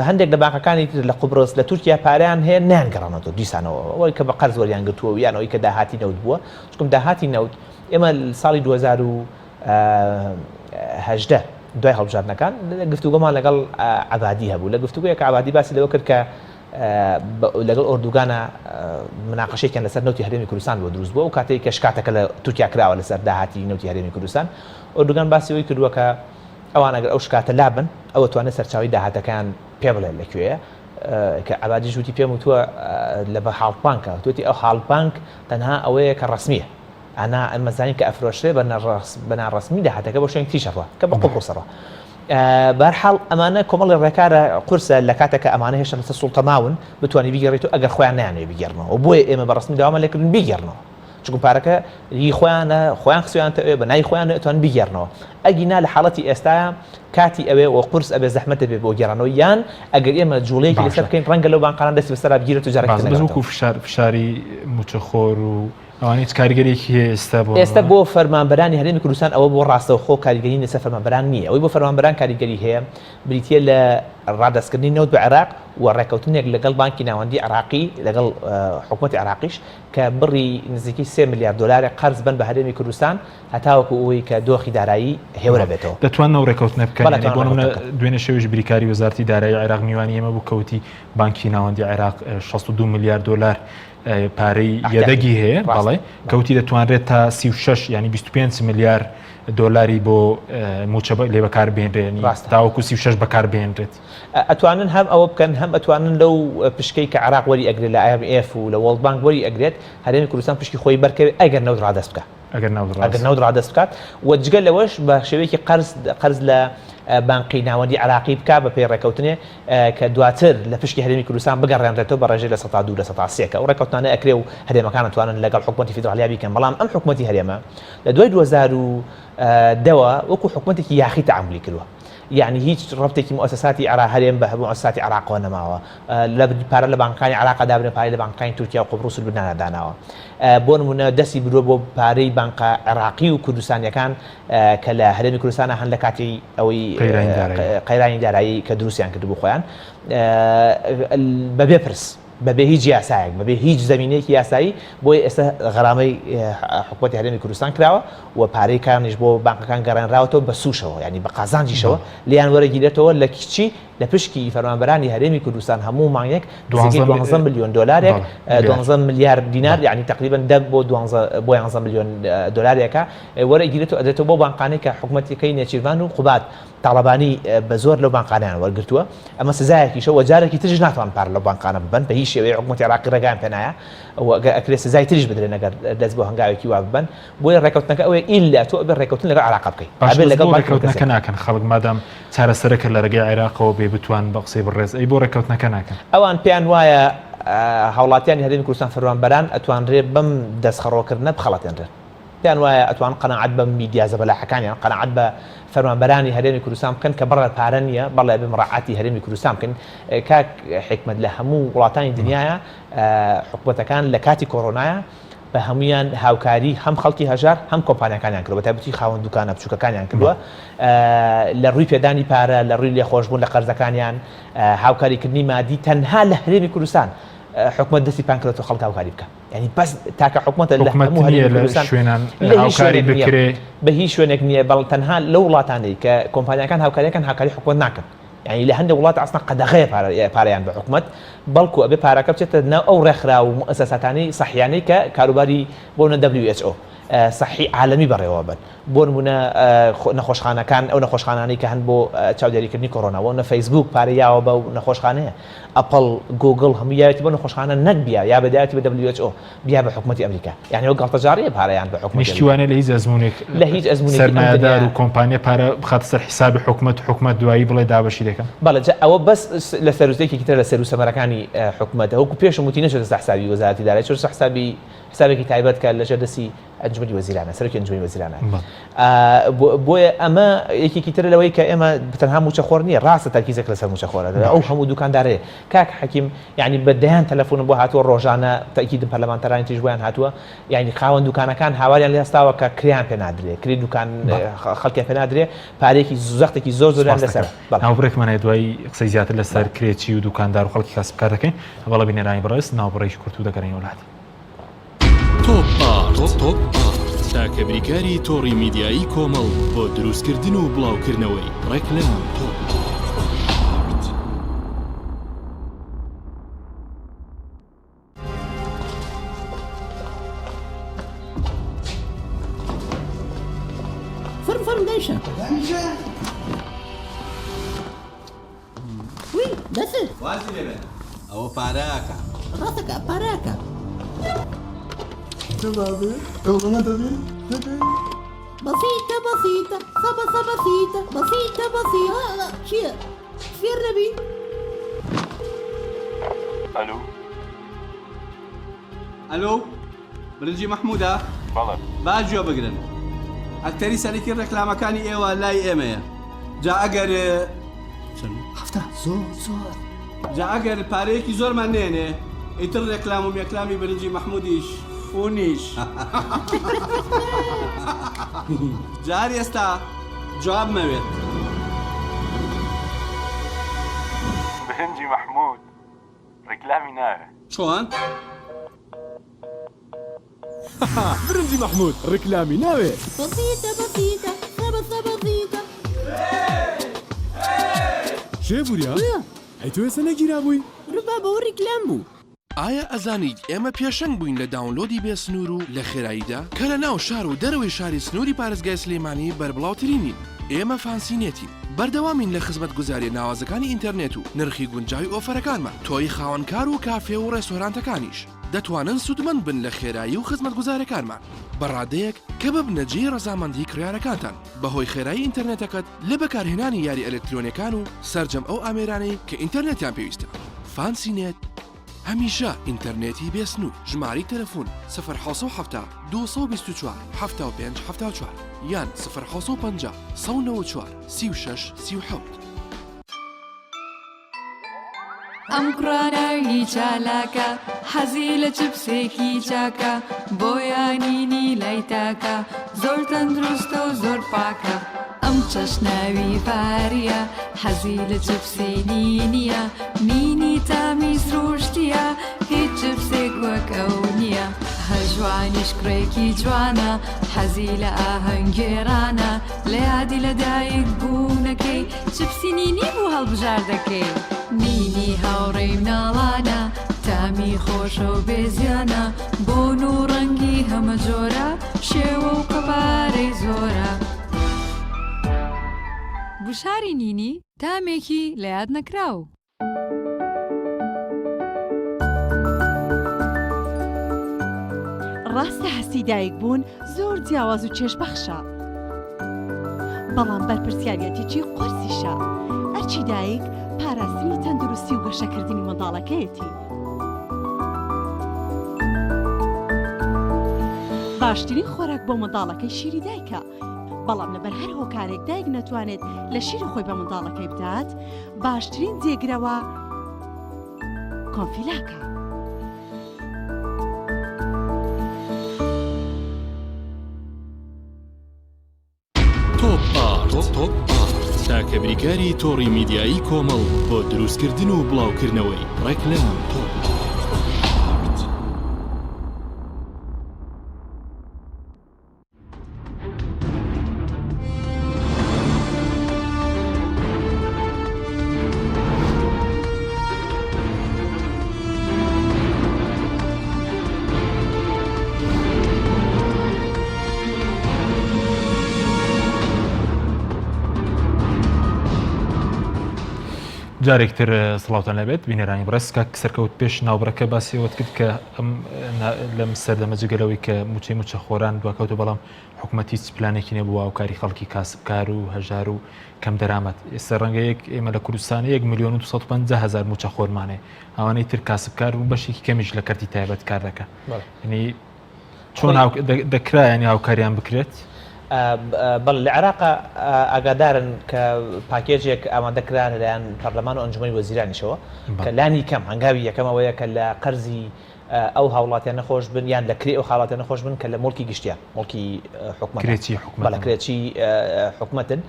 هەندێک لە بانکەکانی لە قوبرس لە تورکیا پاریان هەیە نیانگەڕێنەوە دیسانەوە ئەوەی کە بە قەرز وەریان گرتووە یانەوەی کە داهاتی نەوت بووە چونکە داهاتی نەوت ئێمە ساڵی 2018 دوای هەڵبژاردنەکان گفتوگۆمان لەگەڵ عەبادی هەبوو لە گفتوگویەکە عەبادی باسی لەوە کرد کە لەگەڵ ئۆردوگانە مناقەشێکیان لەسەر نەوتی هەرێمی کوردستان بۆ دروست بووە و کاتێک کە شکاتەکە لە تورکیا کراوە لەسەر داهاتی نەوتی هەرێمی کوردستان ئۆردوگان باسی ئەوی کردووە کە ئەوان ئەگەر ئەو شکاتە لابن ئەوە توانێت سەرچاوی داهاتەکان پێ بڵێن لەکوێیە کە عەبادی ژووتی پێم وتووە لە بە هاڵبانکە توێتی ئەو هاڵبانک تەنها ئەوەیە کە ڕسمیە ئەنا ئەمەزانین کە ئەفرۆشرێ بە ناڕسمی داهاتەکە بۆ شوێن تیشەڕوە کە بە قۆڕسەڕە بەرحاڵ ئەمانە کۆمەڵی ڕێکارە قورسە لە کاتێکە ئەمانە هێشتا لەسەر سوڵتەماون بتوانانی بیگەڕێت و ئەگەر خۆیان نایانێ بگەڕنەوە و بۆیە ئێمە بەڕسمی داوامە لێکردن بیگەڕنەوە چونکە پارەکە هی خۆیان خسویانتە ئەوێ بە نای خۆیان ئەتوان بیگەڕنەوە ئەگینا لە حاڵەتی ئێستاە کاتی ئەوێ و قورس ئەبێ زەحمەتە بێ بۆ گەڕانەوە یان ئەگەر ئێمە جوڵەیەکی لەسەر بکەین ڕەنگە لەو بانقانە دەستی بەسەرا بگیرێت و جارێک فشاری موچەخۆر و ئەوانەی کاریگەرێکی ئێستا بۆ فەرمانبەرانی هەرێمی کوردستان ئەوە بۆ ڕاستەوخۆ کاریگەری لەسەر فەرمانبەران نییە ئەوەی بۆ فەرمانبەران کاریگەری هەیە بریتە لە ڕادەستکردنی نەوت بە عێراق و ڕێکەوتنێک لەگەڵ بانکی ناوەندی عێراقی لەگەڵ حکوومەتی عێراقیش کە بڕی نزیکی 3 میلیارد دلار قەرز بن بە هەرێمی کوردستان هەتاوەکو ئەوەی کە دۆخی دارایی هێورە بێتەوە دەتوانەوە ڕێکەوتنە بکەن بۆ دوێنێ شەویش بریکاری وەزارەتی دارایی عێراق میوانی ئێمە بوو کەوتی بانکی ناوەندی عێراق 62 میلیارد دلار پارەی یەدەگی هەیە بەڵێ کەوتی دەتوانرێت تا 36 ینی 25 میلیارد دلاری بۆ موچە لێ بەکار بێنرێنی تاوەکو 36 بەکار بێنرێت ئەتوانن هەم ئەوە بکەن هەم ئەتوانن لەو پشکەی کە عێراق وەری ئەگرێت لە IMF و لە وۆڵد بانک وەری ئەگرێت هەرێمی کوردستان پشکی خۆی بەرکەوێت ئەگەر نەوت ڕادەست بکات ئەگەر نەوت ڕادەست بکات و جگە لەوەش بە شێوەیەکی قەرز لە بانقی ناوەندی عراقی بکە بە پێی ڕێکەوتنێ کە دواتر لە پشکی هەرێمی کوردستان بگەڕێنرێتەوە بە ڕێژەی لە 2 لە 3 و ڕێکەوتانە ئەکرێ و هەرێمەکان توانن لەگەڵ حکوومەتی فیدراالیا بیکەن بەڵام ئەم حکوومەتی هەرێمە لە دوای 2010 وەکو حکوومەتێکی یاخی تەعاملی کردووە يعني هیچ ڕبتێکی مؤسساتی عراق هەرێم بە مؤسساتی عراقەوە نەماوە لە پارە لە بانکانی عراق دابنە پارەی لە بانکانی تورکیا و قوبڕوس و لوبنان داناوە بۆ نمونە دەستی برۆ بۆ پارەی بانکە عراقی و کوردستانیەکان کە لە هەرێمی کوردستانە هەن لە کاتی ئەوەی قەیرانی دارایی کە دروستیان کرد بۆ خۆیان بەبێ پرس بەبێ هیچ یاسایەک بەبێ هیچ زمینەیەکی یاسایی بۆی ئێستا غەرامەی حکوومەتی هەرێمی کوردستان کراوە و پارەی کارنیش بۆ بانکەکان گەڕێنراوەتەوە بە سوشەوە ینی بە قازانجیشەوە لیان وەرەگیرێتەوە لە کیچی لە پشکی فەرمانبەرانی هەرێمی کوردستان هەموو مانگێک 12 میلیۆن دلارێک 12 میلیارد دینار یعنی تقریبا 10 بۆ 11 میلیۆن دلارێکە وەرەگیرێتەوە ئەدێتەوە بۆ بانکانەی کە حکوومەتەکەی نێچیروان و قوبات تاڵەبانی بە زۆر لەو بانکانیان وەرگرتووە ئەمە سزایەکیشە و جارێکی ترش ناتوان پار لەو بانکانە ببن بە هیچ شێوەیە حکوومەتی عراقی ڕێگایان پێ نایە ئەکرێ سزای تریش بدرێن ئەگەر دەست بۆ هەنگاوێکی وا ببن بۆیە ڕێکەوتنەکە ئەوەیە ئیلا تۆ بێ ڕێکەوتن لەگەڵ عراق بکەیت لەگەڵ ڕێکەوتنەکە ناکەن خەڵک مادام چارەسەرەکە لە ڕێگەی عێراقەوە بێ بتوان بە قسەی بڕێز ئەی بۆ ڕێکەوتنەکە ناکەن ئەوان پێیان وایە هاوڵاتیانی هەرێمی کوردستان فەرمانبەران ئەتوانرێ بەم دەستخەڕۆکردنە بخەڵەتێنرێن پێیان وایە ئەتوان قەناعەت بە میدیا زەبەلاحەکانیان قەناعەت بە فەرمانبەرانی هەرێمی کوردستان بکەن کە بەڕێ پارە نییە بەڵێ بێ مڕاعاتی هەرێمی کوردستان بکەن کاک حکمت لە هەموو وڵاتانی دنیاە حکوومەتەکان لە کاتی کۆڕۆنایە بە هەمویان هاوکاری هەم خەڵکی هەژار هەم کۆمپانیەکانیان کردووە بەتایبەتی خاوەن دوکانە بچووکەکانیان کردووە لە ڕووی پێدانی پارە لە ڕووی لێخۆشبوون لە قەرزەکانیان هاوکاریکردنی مادی تەنها لە هەرێمی کوردستان حکومت دەستی پان کردێتەوە خەڵک هاوکاری بکە یعنی بەس تاکە حکومەتە لە هەموو هەرێمی کوردستان هاوکاری بکرێ بە هیچ شوێنێک نییە بەڵ تەنها لەو وڵاتانەی کە کۆمپانیەکان هاوکاریەکان هاوکاری حکومت ناکەن يعني لهند وڵات ئاسنا قەدەغەیە پارەیان بە حکومت بەڵکو ئەبێ پارەکە بچێتە ناو ئەو ڕێکخرا و مؤسساتانی صحیانەی کە کاروباری بۆ WHO صحی عالمی بەڕێوە بن بۆ نمونە نەخۆشخانەکان ئەو نەخۆشخانانەی کە هەن بۆ چاودێریکردنی کۆڕۆناوە نە فەیسبوک پارەیاوە بە نەخۆشخانەیە ئەپڵ گوگل هەموویەتی بۆ نەخۆشخانە نەک بیا یا بەدایەتی بە WHO بیا بە حکومەتی ئەمریکا یعنی ئەو گاڵتەجاریە پارەیان بە حکومەت نیشتیوانە لە هیچ ئەزمونێک لە هیچ ئەزمونێک سەرمایەدار و کۆمپانیا پارە بخاتە سەر حسابی حکومەت دوایی بڵێ دابەشی دەکەن بەڵێ ئەوە بەس لە سەرۆزەیەکی تر لە سەر و سەمەرەکانی حکومەتە وەکو پێش وتی نەچێتە حسابی وەزارەتی دارایی چۆن حسابێکی تایبەت کە لەژێر دەستی ئەنجومەنی وەزیرانە سەرۆکی ئەنجومەنی وەزیرانە بۆیە ئەمە یەکێکی تر لەوەی کە ئێمە تەنها موچەخۆر نییە ڕاستە تەرکیزێک لەسەر موچەخۆرە ئەو هەموو دوکاندارەیە کاک حەکیم یعنی بەدەیان تەلەفۆنم بۆ هاتووە ڕۆژانە تەکیدم پەرلەمانتەرانی تریش بۆیان هاتووە یعنی خاوەن دوکانەکان هاواریان لێ هەستاوە کە کریان پێ نادرێ کری دوکان خەڵکیان پێ نادرێ پارێکی زەختێکی زۆر زۆریان لەسەر ناوبڕێکمانە دوای قسەی زیاتر لەسەر کرێکی و دوکاندار و خەڵکی کاسبکار دەکەین بەڵە بینێرانی بەڕێز ناوبڕێکی کورت و دەگەڕێنەوە وڵاتی توپ تاکە بریکاری تۆڕی میدیایی کۆمەڵ بۆ دروستکردن و بڵاوکردنەوەی ڕێکلام فرم دايشة وي دسل وازی لێبێت ئەوە پاراکە راسك باراكا بسيطة بسيطة صبا بسيطة بسيطة بسيطة لا شيء فير نبي ئەلۆ برنجی مەحموودە باجوە بگرن ئەکتەری سەرەکی ڕێکلامەکانی ئێوە لای ئێمەیە جا ئەگەر هفتا زور جا ئەگەر پارەیەکی زۆرمان نێنێ ئیتر ڕێکلام و مێکلامی برنجی مەحمودیش فونیش جار ئێستا جواب مەوێت برنجی محمود ڕێکلامی ناوێ چۆن؟ برنجی محمود ڕێکلامی ناوێ بسيطة بسيطة صبا بسيطة شێ بوریا ئەی تۆ ێستا نەگیرابووی ربا بوري كلامبو ئایا ئەزانیت ئێمە پێشەنگ بووین لە داونلۆدی بێ سنوور و لە خێراییدا کە لە ناو شار و دەرەوەی شاری سنووری پارێزگای سلێمانی بەربڵاوترینین ئێمە فانسینێتین بەردەوامین لە خزمەت گوزاری ناوازەکانی ئینتەرنێت و نرخی گونجاوی ئۆفەرەکانمان تۆی خاوەنکار و کافێ و ڕێستۆرانتەکانیش دەتوانن سوودمەند بن لە خێرایی و خزمەت گوزارەکانمان بەڕادەیەک کە ببنەجێ ڕەزامەندی کڕیارەکانتان بەهۆی خێرایی ئینتەرنێتەکەت لە بەکارهێنانی یاری ئەلکترۆنیەکان و سەرجەم ئەو ئامێرانەی کە ئینتەرنێتیان پێویستە فانسینێت هەمیشە ئینتەرنێتی بێسنوور ژماری تەلەفۆن 0 224 75 74 یان 0 194 36 37 ئەم کوڕاناوی چالاکە حەزی لە چپسێکی چاکە بۆیانینی لای تاکە زۆر تەندروستە و زۆر پاکە ئەم چەشناوی پاریە حەزی لە چپسێنی نییە نینی تامی سروشتیە هیچ چپسێک وەک ئەو نییە هەژوانیش کوڕێکی جوانە حەزی لە ئاهەنگێرانە لە یادی لەدایک بوونەکەی چپسی نینی بوو هەڵبژار دەکەی نینی هاوڕێی مناڵانە تامی خۆشە و بێزیانە بۆن و ڕەنگی هەمە جۆرە شێوە و قەبارەی زۆرە بشاری نینی تامێکی لە یاد نەکراو ڕاستە هەستی دایک بوون زۆر جیاواز و چێژبەخشە بەڵام بەرپرسیارەتێکی قۆرسیشە ئەرچی دایک پاراستنی تەندروستی و گەشەکردنی منداڵەکەیەتی باشترین خۆراک بۆ منداڵەکەی شیری دایکە بەڵام لەبەر هەر هۆکارێک دایک نەتوانێت لە شیری خۆی بە منداڵەکەی بدات باشترین جێگرەوە کۆنفیلاکە تۆپ ئارت تاکە بریکاری تۆڕی میدیایی کۆمەڵ بۆ دروستکردن و بڵاوکردنەوەی ڕێکلام جارێکتر سڵاوتان لەبێت بینەرانی بڕستکە سەرکەوت پێش ناوبڕەکە باسیەوەت کرد کە ئەم لەم سەردەمە جگەلەوەی کە موچەی موچە خۆران دواکەوتە بەڵام حکوومەتی هیچ پلانێکی نەبووە و کاری خەڵکی کاسبکار و هەژار و کەم دەرامەت ئێستا ڕەنگەیەک ئێمە لە کوردستانی 1,250,000 موچە خۆرمانێ ئەوانەی تر کاسبکار و بەشێکی کەمیش لە کەرتی تایبەت کار دەکەن ینی چۆن دەکرا ینی هاوکاریان بکرێت بەڵ لە عێراقا ئاگادارن کە پاکێجێک ئامادەکران لەلایەن پەرلەمان و ئەنجومەی وەزیرانیشەوە کە لانی کەم هەنگاوی یەکەمەوەیە کە لە قەرزی ئەو هاوڵاتیان نەخۆش بن یان لە کری ئەو خاڵاتیان نەخۆش بن کە لە مڵکی گشتیان مڵکی حکومەتێکی حکومەتن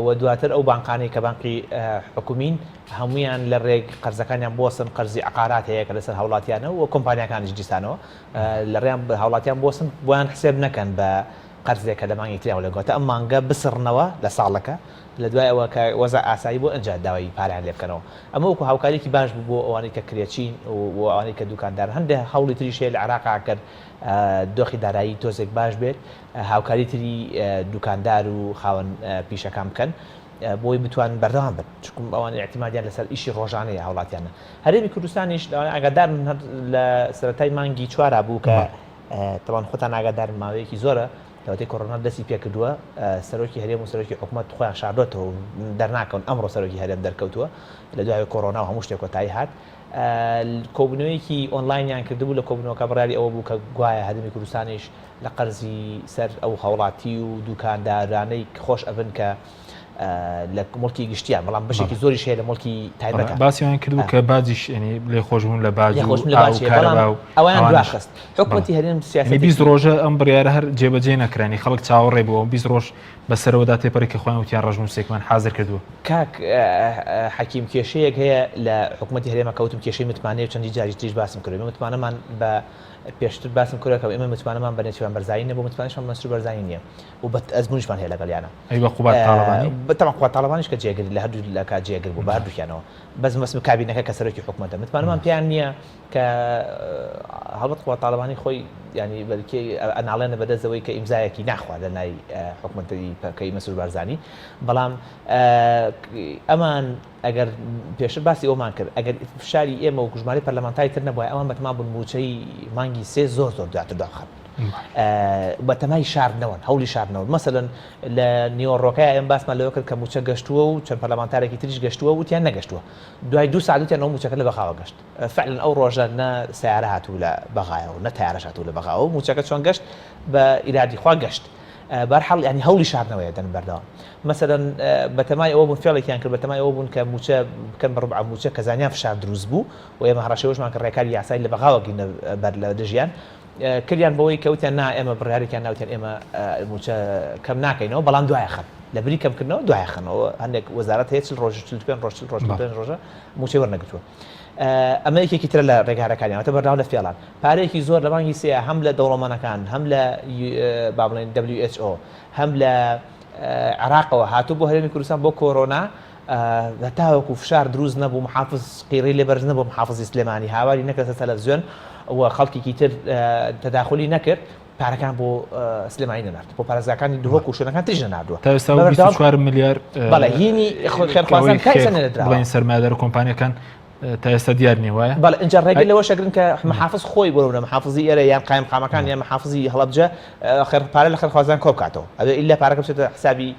و دواتر ئەو بانقانەی کە بانقی حکومین هەمویان لە ڕێگ قەرزەکانیان بۆسن قەرزی عقارات هەیە کە لەسەر هاوڵاتیانە و کۆمپانیەکانیش دیسانەوە لە ڕێیان هاوڵاتیان بۆسن بۆیان حسێب نەکەن بە قەرزێک کە دەمانگی تریاوە لەگەوتە ئەم مانگە بسڕنەوە لە ساڵەکە لە دوایەوە کە وەزە ئاسایی بۆ ئەنج داوای پاریان لێ بکەنەوە ئەمە وەکو هاوکاریکی باش بوو بۆ ئەوانەی کە کرێچین و ئەوانەی کە دوکاندار هەندێک هەوڵی تریشێ لە عێراقا کرد دۆخی دارایی تۆزێک باش بێت هاوکاری تری دوکاندار و خاوەن پیشەکان بکەن بۆی بتوان بەردەوام بن چکم ئەوانە احتیمادیان لەسەر ئیشی ڕۆژانەیە هەوڵاتیانە هەرێمی کوردستانیش ئاگادار لە سەرەتای مانگی چوارا بوو کە تەڵان خۆتان ئاگادار ماوەیەکی زۆرە دەوەتی کۆڕۆنا دەستی پێکردووە سەرۆکی هەرێم و سەرۆکی حکوومەت خۆیان شاردۆتەوە دەرناکەون ئەمڕۆ سەرۆکی هەرێم دەرکەوتووە لە دوای کۆڕۆنا و هەموو شتێک کۆتایی هات کۆبنەوەیەکی ئۆنلاینیان کردبوو لە کۆبنەوەکە بڕیاری ئەوە بوو کە گوایە هەرێمی کوردستانیش لە قەرزی سەر ئەو هەوڵاتی و دوکاندارانەی خۆش ئەبن کە لە مڵکی گشتیان بەڵام بەشێکی زۆری شەیە لە مڵکی تایبەتە باسییان کردو کە بازیش لێ خۆشبوون لە باز ئەویان دواخست حکومەتی هەرێم سیاسی 20 ڕۆژە ئەم بڕیارە هەر جێبەجێ نەکرانی خەڵک چاوەڕێ بووە 20 ڕۆژ بەسەرەوەدا تێپەڕی کە خۆیان وتیان ڕژنووسێکمان حازر کردووە کاک حەکیم کێشەیەک هەیە لە حکومەتی هەرێمە کەوتم کێشەی متمانەیە چەندی جاری تریش باسم کردو متمانەمان بە پێشتر باسم کردەوە کە ئێمە متمانەمان بە نێچیان بەرزایی نەبوو متمانەشمان مەسروور بەرزایی نییە و بە ئەزمونیشمان هەیە لەگەڵیانە ئەی بە قوبات تاڵەبانی بەتەمان قوبات تاڵەبانیش کە جێگری لە هەردوو لە کات جێگر بوو بە هەردووکیانەوە بەس مەسم کابینەکە کە سەرۆکی حکومەتە متمانەمان پێیان نییە کە هەڵبەت قوبات تاڵەبانی خۆی ینی بەلکێ ئەناڵێنە بەدەستەوەی کە ئیمزایەکی ناخوا لە نای حکومەتی پەکەی مەسروور بەرزانی بەڵام ئەمان ئەگەر پێشتر باسی ئەومان کرد ئەگەر فشاری ئێمە و ژمارەی پەرلەمانتاری تر نەبووە ئەوان بەتەمان بوون موچەی مانگی سێ زۆر دواتر داخەن بەتەمای شاردنەوەن هەولی شاردنەوە مەسەلەن لە نیوەڕۆکای ئەم باسمان لەوە کرد کە موچە گەشتووە و چەند پەرلەمانتارێکی تریش گەشتووە وتیان نەگەشتووە دوای 2 ساعتیان ئەو موچەکە لە بەخاوە گەشت فعلا ئەو ڕۆژە نە سیارە هاتوو لە بەغایەوە نە تایارەش هاتوو لە بەغاوە و موچەکە چۆن گەشت بە ئیرادی خوا گەشت بەرحەڵ ینی هەولی شاردنەوەیە دەن بەردەوام مەسەلەن بەتەمای ئەوە بوون فێڵێکیان کرد بەتەمای ئەوە بوون کە موچە بکەن بە ڕبع موچە کە زانیان فشار دروست بوو و ئێمە هەڕەشەوەشمان کە ڕێکاری یاسایی لە بەغاوە گرنە بەر لە دژیان کردیان بەوەی کەوتیان نا ئێمە بڕیارێکیان ناوتیان ئێمە موچە کەم ناکەینەوە بەڵام دوایە خەن لە بری کەمکردنەوە دوایە خەنەوە هەندێک وەزارەت هەیە 40 ڕۆژ 45 ڕۆژە موچەی وەرنەگرتووە ئەمە یەکێکی ترە لە ڕێگارەکانیانەوە بەرداو لە فێڵان پارێکی زۆر لە بانگی سێ هەم لە دەوڵەمەنەکان هەم لە با بڵێن WHO هەم لە عێراقەوە هاتوو بۆ هەرێمی کوردستان بۆ کۆڕۆنا تاوەکو فشار دروست نەبوو محافظ قیڕی لێبەرز نەبوو محافظی سلێمانی هاواری نەکردە تەلەڤیزیۆن و خەڵکێکی تر تەداخلی نەکرد پارەکان بۆ سلێمانی نەنارد بۆ پارێزگاکانی دهۆک و شوێنەکان تریش نەناردووە تا ئێستا 24 میلیارد بەڵێ هینی خێرخوازان کایسە نەدراوە بڵین سەرمایه‌دار و کۆمپانیەکان تا ئێستا دیار نیە وایە بەڵێ ئەنجا ڕێگەی لەوە شەگرن کە محافظ خۆی بۆرە محافظی ئێرە یان قایم قامەکان یان محافظی هەڵەبجە پارە لە خێرخوازان کۆ بکاتەوە ئەوێ ئیلا پارەکە بچێتە حسابی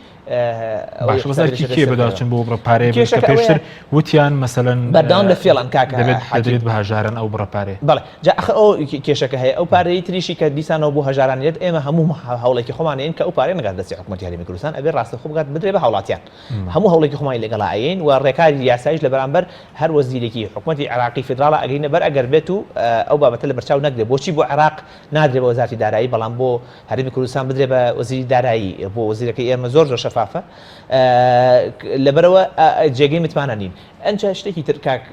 باش وەزارەتی کێ بەداچن بۆ بڕە پارەیە کە پێشتر وتیان مەسەلەن بەردەوام لە فێڵان کاکە دەبێت بە هەژارن ئەو بڕە پارەیە بەڵێ جا ئەو کێشەکە هەیە ئەو پارەی تریشی کە دیسانەوە بۆ هەژارانیت ئێمە هەموو هەوڵێکی خۆمانین کە ئەو پارەی نەگات دەستی حکومەتی هەرێمی کوردستان ئەبێ ڕاستە خۆ بگات بدرێ بە هەوڵاتیان هەموو هەوڵێکی خۆمانی لەگەڵا ئەین و ڕێکاری یاساییش لە بەرامبەر هەر وەزیرێکی حکومەتی عێراقی فدراڵە ئەگەینە بەر ئەگەر بێت و ئەو بابەتە لە بەرچاو نەگرێ بۆچی بۆ عێراق نادرێ بە وەزارەتی دارایی بەڵام بۆ هەرێمی کوردستان بدرێ بە وەزیری دارایی بۆ وەزیرەکەی ئێمە زۆر شەفافە لەبەرەوە جێگەی متمانە نین ئەنجا شتێکی تر کاک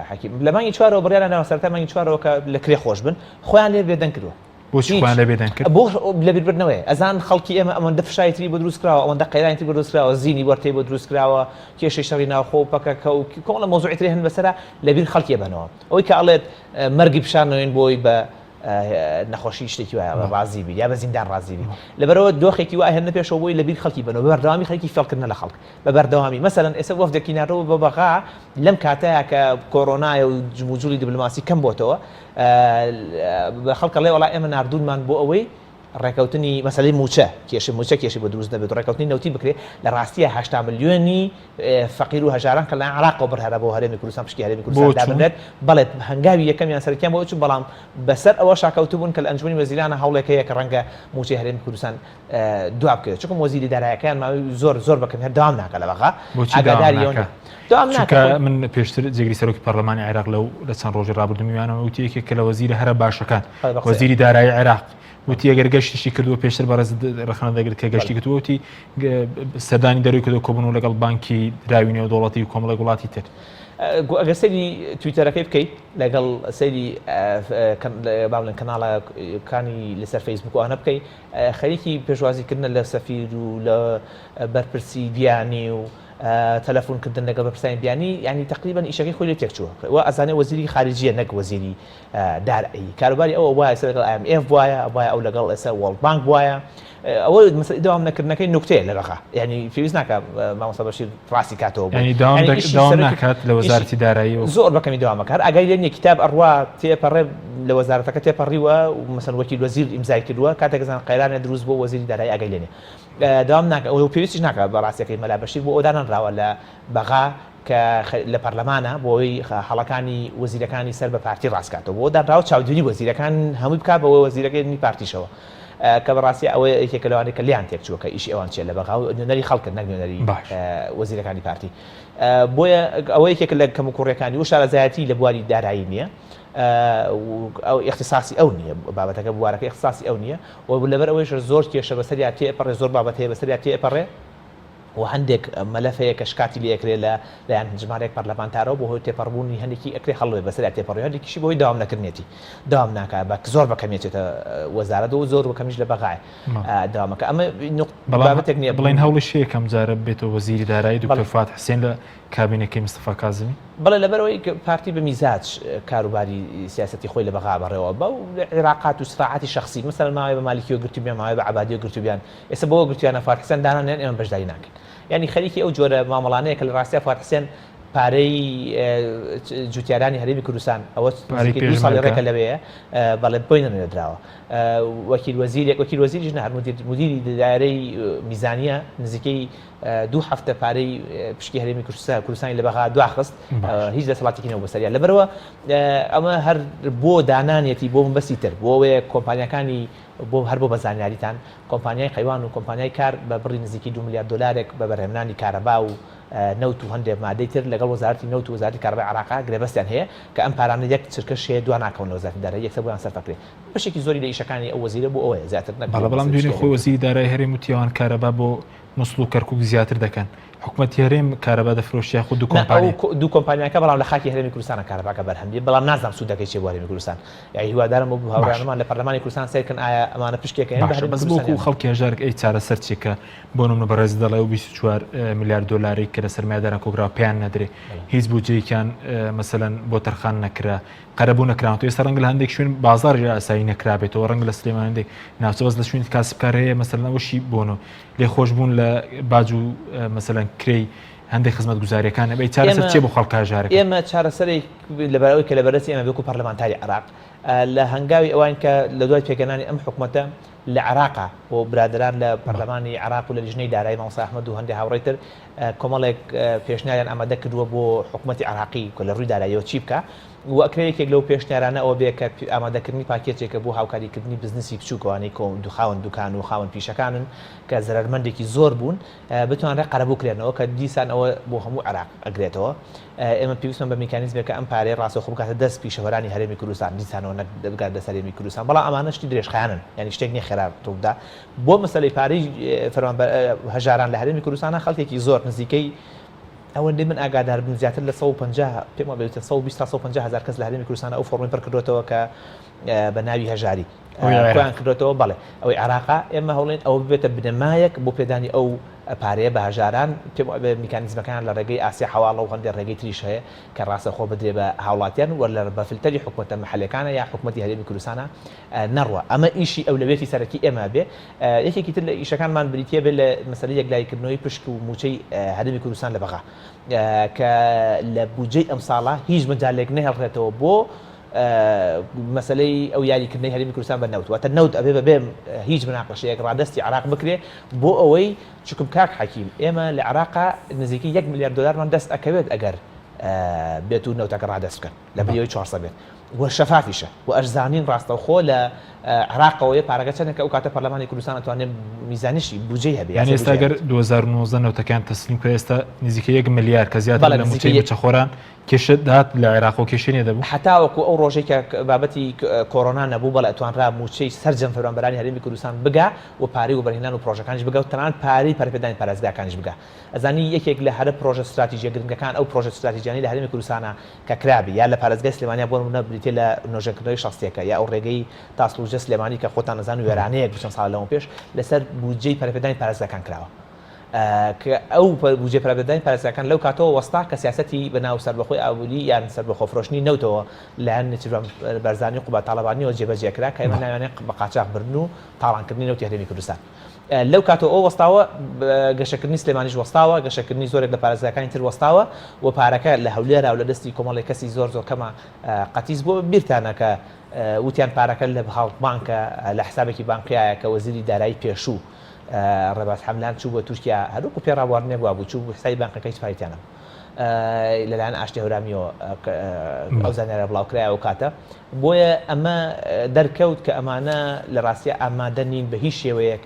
حەکیم لە مانگی چوارەوە بڕیارە ناوە سەرەتا مانگی چوارەوە کە لە کرێ خۆش بن خۆیان لێ بێدەنگ کردووە بۆچی خۆیان لێ بێدەنگ کرد بۆ لەبیربردنەوەی ئەزان خەڵکی ئێمە ئەمەندە فشایتری بۆ دروست کراوە ئەوەندە قەیرانیتری بۆ دروست کراوە زیینی وەرتەی بۆ دروست کراوە کێشەی شەڕی ناوخۆ پەکەکە و کۆڵە مۆزوعی تری هەن بەسەرا لەبیر خەڵکی بنەوە ئەوەی کە ئەڵێت مەرگی پیشانەوەین بۆی بە نەخۆشی شتێکی وایە ڕازی بی یا بە زیندان ڕازی بی لەبەرەوە دۆخێکی وای هەر نەپێشەوە بۆی لەبیر خەڵکی بنەوە بەردەوامی خەڵکی فێڵکردنە لە خەڵک بە بەردەوامی مەسەلەن ئێستا وەفدێکی ناڕەوە بە بەغا لەم کاتەیە کە کۆڕۆنایە و جموجولی دیبلۆماسی کەم بۆتەوە بە خەڵکە لێ وەڵا ئێمە ناردوونمان بۆ ئەوەی ڕێکەوتنی مەسەلەی موچە کێشی بۆ دروست نەبێت ڕێکەوتنی نەوتی بکرێت لە ڕاستیە 80 ملیۆنی فەقیر و هەژاران کە لە عێراقەوە بڕهرە بۆ هەرێمی کوردستان پشکی هەرێمی کوردستان دابنێت بەڵێت هەنگاوی یەکەمیان سەرکیان بۆ چوون بەڵام بەسەر ئەوە شاکەوتو بوون کە لە ئەنجومی وەزیرانە هەوڵێکەیە کە ڕەنگە موچەی هەرێمی کوردستان دواب بکرێت چونکە وەزیری داراییەکان ماوەی زۆر بکەن هەر داوام ناکە لە بەغا ئاگاداریەوە دوام ناکە من پێشتر جێگری سەرۆکی پەرلەمانی عێراق لەو لە چەند ڕۆژی ڕابردومیانەوە وتی یەکێک کە لە وەزیرە هەرە باشەکان وەزیری دارایی عێراق وتی ئەگەر گەشتیشی کردووە پێشتر بەڕێز ڕخنە دەگرێت کە گەشتی کردووەتی سەردانی دەروی کردو کۆبوون لەگەڵ بانکی دراوینەوە دەوڵەتی و کۆمەڵە وڵاتی تر ئەگەر سەیری تویتەرەکەی بکەیت لەگەڵ سەیری باڵێن کەناڵەکانی لەسەر فەیسبوک وانە بکەیت خەریکی پێشوازیکردنە لە سەفیر و لە بەرپرسی بیانی و تەلەفۆنکردن لەگەڵ بەرپرسانی بیانی یعنی تقریبا ئیشەکەی خۆی لێ تێکچووە و ئەزانێ وەزیری خارجیە نەک وەزیری دارایی کاروباری ئەوە وایە سەر لەگەڵ IMF وایە ئەو لەگەڵ ئێستا وەڵد بانک وایە ئەوە داوام نەکردنەکەی نوکتەیە لە ڕخا یعنی پێویست ناکە مامۆستا بەشیر ڕاستی کاتەوە ینی داوام ناکات لە وەزارەتی دارایی زۆر بەکەمی داوامەکە هەر ئەگەی لێنێ کتاب ئەڕوا تێپەڕێ لە وەزارەتەکە تێپەڕیوە و مەسەن وەکیل وەزیر ئیمزای کردووە کاتێکزان قەیرانە دروست بۆ وەزیری دارایی ئەگەی لێنێ داوام ناکە ئەو پێویستیش ناکە بە ڕاستیەکەی مەلا بەشیر بۆ ئەدانانراوە لە بەغا کە لە پەرلەمانە بۆی هەڵەکانی وەزیرەکانی سەر بە پارتی ڕاستکاتەوە بۆ دانراوە چاودێنی وەزیرەکان هەمووی بکات بەوە وەزیرەکەی پارتیشەوە کە بەڕاستی ئەوەیە یەکێکە لەوانەیە کە لیان تێکچووە کە ئیشی ئەوان چێت لە بەغا و نوێنەری خەڵکرد نەک نوێنەری وەزیرەکانی پارتی بۆیە ئەوە یەکێک لە کەم و کوڕەکانی و شارەزایەتی لە بواری دارایی نییە ئەو اختصاصی ئەو نییە بابەتەکە بوارەکە اختصاصی ئەو نییە و لەبەر ئەوەیش زۆر کێشە بەسەریا تێپەڕێ زۆر بابەت هەیە بەسەریا تێپەڕێ و هەندێک مەلەفەیە کە شکاتی لێ ئەکرێت لە لایەن ژمارەیەک پەرلەمانتارەوە بۆ هۆی تێپەڕبوونی هەندێکی ئەکرێ هەڵوێ بەسەریا تێپەڕێ هەندێکیشی بۆی داوام نەکردنێتی داوام ناکە بە زۆر بەکەمێتێتە وەزارەت و زۆر بەکەمیش لە بەغای داوامەکە ئەمە بابەتێک نییە بڵین هەوڵش یەکەم جارە بێتەوە وەزیری دارایی دکتۆر فات حسێن لە کابینەکەی مستەفا کازمی بەڵێ لەبەرەوەی پارتی بە میزاج کاروباری سیاسەتی خۆی لە بەغا بەڕێوە بە عێراقات و سفاعاتی شخصی مثلا ماوەی بە مالیکی و گرتوبیان ماوەی بە عەبادی و گرتوبیان ئێستا بۆ گرتویانە فات حسێن دانانیان ئێمە بەشداری ناکەین یعنی خەریکی ئەو جۆرە مامەڵانەیە کە لە ڕاستیە فات حسێن پارەی جوتیارانی هەرێمی کوردستان ئەوە 2 ساڵی ڕێکە لەوەیە بەڵێ بۆی نەنێدراوە وەکیل وەزیریش نە مدیری دارەی میزانیە نزیکەی 2 هەفتە پارەی پشکی هەرێمی کوردستانی لە بەغا دواخست هیچ دەسەڵاتێکی نەبوو بەسەریا لەبەرەوە ئەمە هەر بۆ دانانێتی بۆ بەسی تر بۆ ئەوەیە کۆمپانیەکانی بۆ هەر بۆ بەزانیاریتان کۆمپانیای قەیوان و کۆمپانیای کار بە بڕی نزیکی 2 میلیارد دلارێک بە بەرهێمنانی کارەبا و نەوت و هەندێک مادەی تر لەگەڵ وەزارەتی نەوت و وەزارەتی کارەبای عێراق گرێبەستیان هەیە کە ئەم پارانە یەک چرکەشەیە دوا ناکەون لە وەزارەتی دارایی یەکسەر بۆیان سەرفەکرێ بەشێکی زۆری لە ئیشەکانی ئەو وەزیرە بۆ ئەوەیە زیاتر نەکە بەڵام دوێنێ خۆی وەزیری دارایی هەرێم وتیەوان کارەبا بۆ مووسڵ و کەرکووک زیاتر دەکەن حکوومەتی هەرێم کارەبا دەفرۆشیە خود دوو کۆمپانیاکە بەڵام لە خاکی هەرێمی کوردستانە کارەباکە بەرهەمدی بەڵام نازانم سوودەکەی چێ بۆ هەرێمی کوردستان یعنی هیوادارم بۆ هاوڕێنەمان لە پەرلەمانی کوردستان سیرکن ئایا ئەمانە پشکێکەکەن بەس بۆکو خەڵکی هەژارێک ئەی چارەسەر چێکە بۆ نمونە بەڕێز دەڵێ و 24 میلیارد دلاری کە لە سەرمایهداران کۆگرا پێیان نەدرێ هیچ بودجەیەکیان مەسەلەن بۆ تەرخان نەکرا قەرەبوو نەکراوە ئێستا ڕەنگە لە هەندێک شوێن بازاڕی ئاسایی نەکرابێتەوە ڕەنگە لە سلێمانێک ناوچە بەس لە شوێنی کاسبکار هەیە مەسەلەن ئەوشی بۆنەوە لێ خۆشبوون لە باج و مەسەلەن کرێی هەندێک خزمەت گوزاریەکانە بەی چارەسەر چێ بۆ خەڵک هەژارێک ئێمە چارەسەرێک لەبەرەوەی کە لەبەرەسی ئێمە بێکو پەرلەمانتاری عێراق لە هەنگاوی ئەوان کە لە دوای پێکەنانی ئەم حکوومەتە لە عێراقا بۆ برادران لە پەرلەمانی عێراق و لە لیژنەی دارایی مامۆستا ئەحمەد و هەندێک هاوڕێتر کۆمەڵێک پێشنیاریان ئامادە کردووە بۆ حکوومەتی عێراقی کە لە ڕووی داراییەوە چی بکە و ئەکرێکێک لەو پێشنیارانە ئەوە بێ کە ئامادەکردنی پاکێجێکە بۆ هاوکاریکردنی بزنسی بچووکەوانی کۆم خاوەن دوکان و خاوەن پیشەکانن کە زەرمەندێکی زۆر بوون بتوانرێت قەرەبوو کرێنەوە کە دیسان ئەوە بۆ هەموو عێراق ئەگرێتەوە ئێمە پێویستمان بە میکانیزمێکە ئەم پارەی ڕاستەوخۆ بکاتە دەست پیشەوەرانی هەرێمی کوردستان دیسانەوە نەبگات لەسەر هەرێمی کوردستان بەڵام ئەمانە شتی درێژخایانن یعنی شتێک نییە خێرا ڕوودا بۆ مەسەلەی پارەی هەژاران لە هەرێمی کوردستانە خەڵکێکی زۆر نزیکەی ئەوەندەی من ئاگادار بن زیاتر لە 150 پێم وابێت 120 تا 150 هزار کەس لە هەرێمی کوردستان ئەو فۆرمی پڕ کردوێتەوە کە بە ناوی هەژاری خۆیان کردوێتەوە بەڵێ ئەوەی عێراقا ئێمە هەوڵێن ئەوە ببێتە بنەمایەک بۆ پێدانی ئەو پارەیە بە هەژاران پێم وابێت میکانیزمەکان لە ڕێگەی ئاسیا حواڵە و هەندێک ڕێگەی تریش هەیە کە ڕاستەخۆ بدرێ بە هاوڵاتیان وەرە بە فلتەری حکوومەتە مەحەلەکانە یا حکوومەتی هەرێمی کوردستانە نەڕوە ئەمە ئیشی ئەولەوێتی سەرەکی ئێمە بێ یەکێکی تر لە ئیشەکانمان بریتیە بێت لە مەسەلەی یەکلایکردنەوەی پشک و موچەی هەرێمی کوردستان لە بەغا کە لە بودجەی ئەم ساڵە هیچ مجالێک نەهێڵڕێتەوە بۆ مەسەلەی ئەو یاریکردنەی هەرێمی کوردستان بە نەوت واتە نەوت ئەبێ بەبێ هیچ بناقەشەیەک ڕادستی عێراق بکرێ بۆ ئەوەی چکم کاک حەکیم ئێمە لە عێراقا نزیکی 1 میلیارد دلارمان دەست ئەکەوێت ئەگەر بێت و نەوتەکە ڕادەست بکەن لە بریەوەی 400 بێت و شەفافیشە و ئەشزانین ڕاستەوخۆ لە عراقەوەی پارەکە چەندێکە ئەو کاتە پەرلەمانی کوردستان ئەتوانێت بوجەیشی بودجەی هەبێت. یعنی ئێستا ئەگەر 2019 نەوتەکان تەسلیم کرد ئێستا نزیکە 1 ملیار کە زیاتر لە موچەی بچەخۆران کێشە دات لە عێراق و کێشێنێ دەبوو حتاوەکو ئەو ڕۆژێک کە بابەتی کۆرۆنا نەبوو بەڵێ ئەتوانرا موچەی سەرجەم فەرمانبەرانی هەرێمی کوردستان بگا و پارەی و بەرهێنان و پرۆژەکانیش بگا و تەنانەت پارەی پەرپێدانی پارێزگاکانیش بگا. ئەزانی یەکێک لە هەرە پرۆژە استراتیژیە گرنگەکان ئەو پرۆژە استراتیژیانی لە هەرێمی کوردستانە کە کرابی یا لە پارێزگای سلێمانیا بۆ نمونە بریتێ لە نۆژەکردنەوەی شخصیەکە یا ئەو ڕێگەی تاسڵوجە سلێمانی کە خۆتان نەزان و وێرانەیەک چەند ساڵ لەوە پێش لەسەر بودجەی پەرپێدانی پارێزگاکان کراوە. کە ئەو بودجێ پەرپێدانی پارێزگاکان لەو کاتەوە وەستا کە سیاسەتی بەناو سەربەخۆی ئابووری یان سەربەخۆفرۆشتنی نەوتەوە لایەن نێچیروان بەرزانی و قوبات تاڵەبانیەوە جێبەجێکرا کە ئێمە ناوێنێ بە قاچاق بردن و تاڵانکردنی نەوتی هەرێمی کوردستان. لەو کاتەوە ئەو وەستاوە گەشەکردنی سلێمانیش وەستاوە، گەشەکردنی زۆرێک لە پارێزگاکانی تر وەستاوە و پارەکە لە هەولێرا و لە دەستی کۆمەڵی کەسی زۆر کەمە قەتیس بۆ بیرتانە کە وتیان پارەکە لە بانکە لە حسابێکی بانقیایە کە وەزیری دارایی پێشوو ڕێباز حەملان چوو بۆ تورکیا هەروکو پێڕاوەڕنێ بووە بوو چوو حسابی بانکەکە هیچ فایدەیانە لەلایەن ئاشتی هەورامیەوە ئەو زانیارە بڵاوکرایەوە کاتە بۆیە ئەمە دەرکەوت کە ئەمانە لە ڕاستیە ئامادە نین بە هیچ شێوەیەک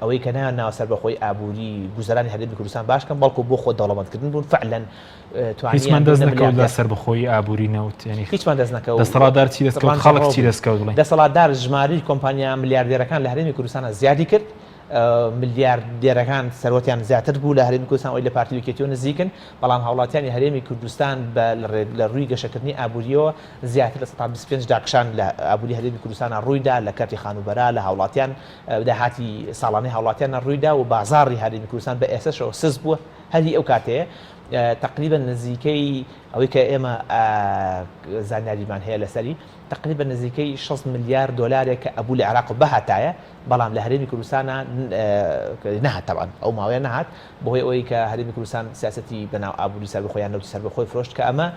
ئەوەی کە نایان ناوە سەربەخۆی ئابووری گوزەرانی هەرێمی کوردستان باشکەم بەڵکو بۆ خۆ دەوڵەمەندکردن بوون فعلەن هیچمان دەست نەکەوت لە سەربەخۆی ئابووری نەوت یعنی هیچمان دەست نەکەوت دەسەڵاتدار چی دەستکەوت خەڵک چی دەستکەوت بڵێن دەسەڵاتدار ژماری کۆمپانیا ملیاردێرەکان لە هەرێمی کوردستانە زیادی کرد ملیاردێرەکان سەرۆتیان زیاتر بوو لە هەرێمی کوردستان ئەوەی لە پارتی ویکێتیۆ نزیکن بەڵام هاوڵاتیانی هەرێمی کوردستان لە ڕووی گەشەکردنی ئابووریەوە زیاتر لە 125 داکشان لە ئابووری هەرێمی کوردستانە ڕوویدا لە کەرتی خانوبەرا لە هاوڵاتیان داهاتی ساڵانەی هاوڵاتیان ڕوویدا و بازاڕی هەرێمی کوردستان بە ئێسەشەوە سز بووە هەری ئەو کاتەیە تقریبا نزیکەی ئەوەی کە ئێمە زانیاریمان هەیە لەسەری تقریبا نزیکەی 6 ملیار دلارێک کە ئەبوو لە عێراق بەهاتایە بەڵام لە هەرێمی کوردستانە نەهات تەبعاً ئەو ماوەیە نەهات بۆهۆی ئەوەی کە هەرێمی کوردستان سیاسەتی بەناو ئابووری سەربەخۆیان نەوتی سەربەخۆی فرۆشت کە ئەمە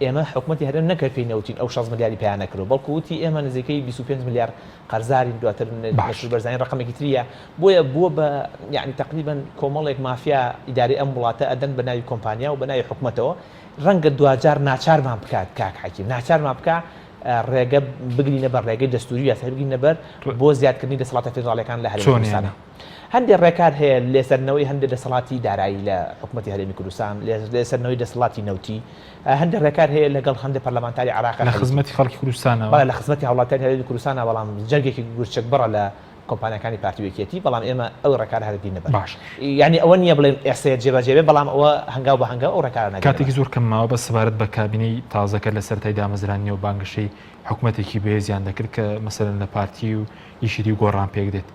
ئێمە حکوومەتی هەرێم نەکرد پێی نەوتین ئەو 6 ملیاری پێیان نەکرد بەڵکو وتی ئێمە نزیکەی 25 ملیار قەرزاری دواتر مەسئول بەرزانی ڕقمێکی تریە بۆیە بووە بە یعنی تقریبا کۆمەڵێک مافیا ئیداری ئەم وڵاتە ئەدەن بە ناوی کۆمپانیا و بە ناوی حکوومەتەوە ڕەنگە دوجار ناچارمان بکات کاک حەکیم ناچارمان بکات ڕێگە بگرینە بەر ڕێگەی دەستوری یا بگرینە بەر بۆ زیادکردنی دەسەڵاتە فێدراڵیەکان لە هەرێمی کوردستان هەندێک ڕێکار هەیە لێسەرنەوەی هەندێک دەسەڵاتی دارایی لە حکوومەتی هەرێمی کوردستان لێسەرنەوەی دەسەڵاتی نەوتی هەندێک ڕێکار هەیە لەگەڵ هەندێک پەرلەمانتاری عێراق لە خزمەتی خەڵکی کوردستانەوە لە خزمەتی هاوڵاتیانی هەرێمی کوردستانە بەڵام جەرگێکی گورچەک بڕە لە کۆمپانیەکانی پارتی وەکێتی بەڵام ئێمە ئەو ڕێکار هەردینە باش یعنی ئەوە نییە بڵێن ئێستا جێبەجێبێ بەڵام ئەوە هەنگاو بە هەنگاو ئەو ڕێکارە کاتێکی زۆر کەمماوە بە سەبارەت بە کابینەی تازەکە لەسەر تای دامەزرانی و بانگشەی حکوومەتێکی بەهێزیان دەکرد کە مەسەرەن لە پارتی و ئیشیری و گۆڕان پێک دێت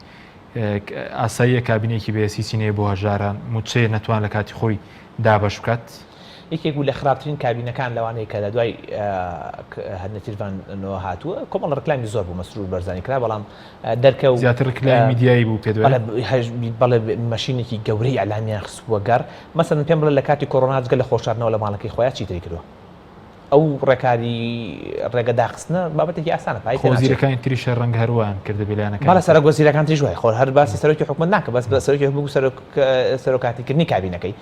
ئاساییە کابینێکی بەهێزی سینەیە بۆ هەژاران موچەیە نەتوان لە کاتی خۆی دابەش بکات یەکێک بوو لە خراپترین کابینەکان لەوانەیە کە لە دوای هەرنەتیروانەوە هاتووە کۆمەڵ ڕکلامی زۆر بوو مەسرور بەرزانی کرا بەڵام دەرکە و زیاتر ڕکلامی میدیایی بوو پێ بەڵێ مەشینێکی گەورەی ئەلامیان خستووە گەڕ مەسەن پێم بڵێ لە کاتی کۆڕۆنا جگە لە خۆشاردنەوە لە ماڵەکەی خۆیان چیتری کردووە ئەو ڕێکاری ڕێگە داخستنە بابەتێکی ئاسانە وەزیرەکانی تریشە ڕەنگە هەروان کردە بێلانەکان بەڵە سەرۆک وەزیرەکان تری جوای خۆر هەر باسی سەرۆکی حکوومەت ناکە بەس بە سەرۆکی حکوومەت سەرۆکاتیکردنی کابینەکەی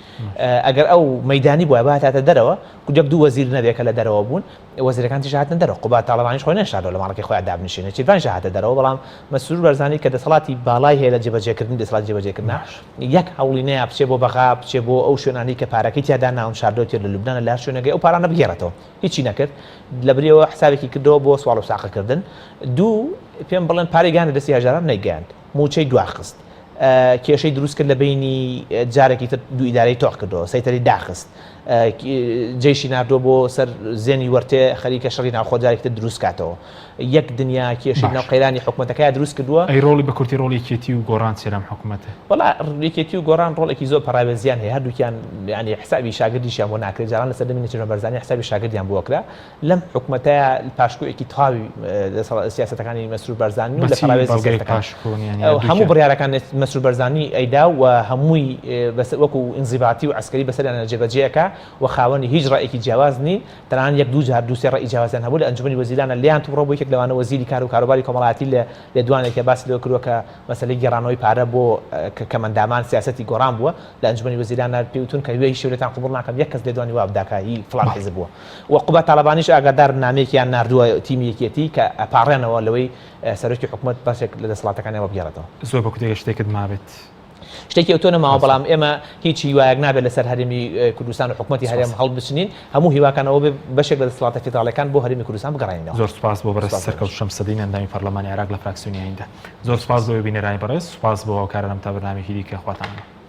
ئەگەر ئەو مەیدانی بووە باتاتە دەرەوە کودێک دوو وەزیر نەبێکە لە دەرەوە بوون وەزیرەکان تیش هاتن دەرەوە قوبات تاڵەبانیش خۆی نەشاردەوە لە ماڵەکەی خۆیان دابنشێنێت چیروانیش هاتە دەرەوە بەڵام مەسرور بەرزانی کە دەسەڵاتی باڵای هەیە لە جێبەجێکردن دەسەڵات جێبەجێکردن یەک هەوڵی نەیە بچێ بۆ بەغا بچێ بۆ ئەو شوێنانی کە پارەکەی تیادا ناون شاردۆتی لە لوبنانە لە شوێنەکەی ئەو پارانە بگێڕێتەوە هیچی نەکرد لە بریەوە حسابێکی کردەوە بۆ سوال و ساقەکردن دوو پێم بڵێن پارەی گیانە دەستی هەژاران نەیگەیاند موچەی دواخست کێشەی دروست کرد لە بینی جارێکی تر دوو ئیدارەی تۆق کردەوە سەیتەری داخست جێشی ناردۆ بۆ سەر زێنی وەرتێ خەریکە شەڕی ناوخۆجارێکی تر دروست کاتەوە یەک دنیا کێشی ناو قەیرانی حکوومەتەکەی دروست کردووە ئەی ڕۆڵی بە کورتی ڕۆڵی یەکێتی و گۆڕان سێرام حکوومەتە وڵا یەکێتی و گۆڕان ڕۆڵێکی زۆر پەڕاوێزیان هەیە هەردووکیان ینی حسابی شاگردیشیان بۆ ناکرێت جاران لەسەر دەمینە چێژە بەرزانی حسابی شاگردیان بۆکرا لەم حکوومەتەیە پاشکۆیەکی تاوی سیاسەتەکانی مەسرور بەرزانی و لە پەڕاوێزی پاشکۆنیان هەموو بڕیارەکان مەسرور بەرزانی ئەیدا و هەمووی وەکو ئینزیباتی و عسکەری بەسەریان جێبەجێەکە و خاوەنی هیچ ڕێیەکی جیاواز نین تەنانەت یەک دوو جار دووسێ ڕێی جیاوازیان هەبوو لە ئەنجومەنی وەزیرانە لیان تووڕە بوو یەک لەوانە وەزیری کار و کاروباری کۆمەڵایەتی لە دوانێکە باسی لەوە کردووە کە مەسەلەی گەڕانەوەی پارە بۆ کەمەندامان سیاسەتی گۆڕان بووە لە ئەنجومەنی وەزیرانە پێوتون کە هیچ شێوەتان قبول ناکەم یەک کەس لێدوانی وا بداکە هی فڵان حیزب بووە و قوبە تاالبانیش ئاگادار نامێکیان نردووە تیمی یەکێتی کە ئەپاڕێنەوە لەوەی سەرۆکی حکوومەت بەشێک لە دەسەڵاتەکانیەوە بگێڕێتەوە زۆر بە کوتێک شتێکت مابێت شتێکی ئەوتۆ نەماوە بەڵام ئێمە هیچ هیوایەک نابێت لەسەر هەرێمی کوردستان و حکوومەتی هەرێم هەڵ بچنین هەموو هیواکانەوە بەشێک لە دەسەڵاتە فێدراڵیەکان بۆ هەرێمی کوردستان بگەڕێنەوە. زۆر سپاس بۆ بەرز سەرکەوت شەمسەدین ئەندامی پەرلەمانی عێراق لە فراکسیۆنی ئایندا. زۆر سپاس بۆ بینەرانی بەڕێز، سپاس بۆ هاوکارانم تا بەرنامەیەکی دیکە خواتان.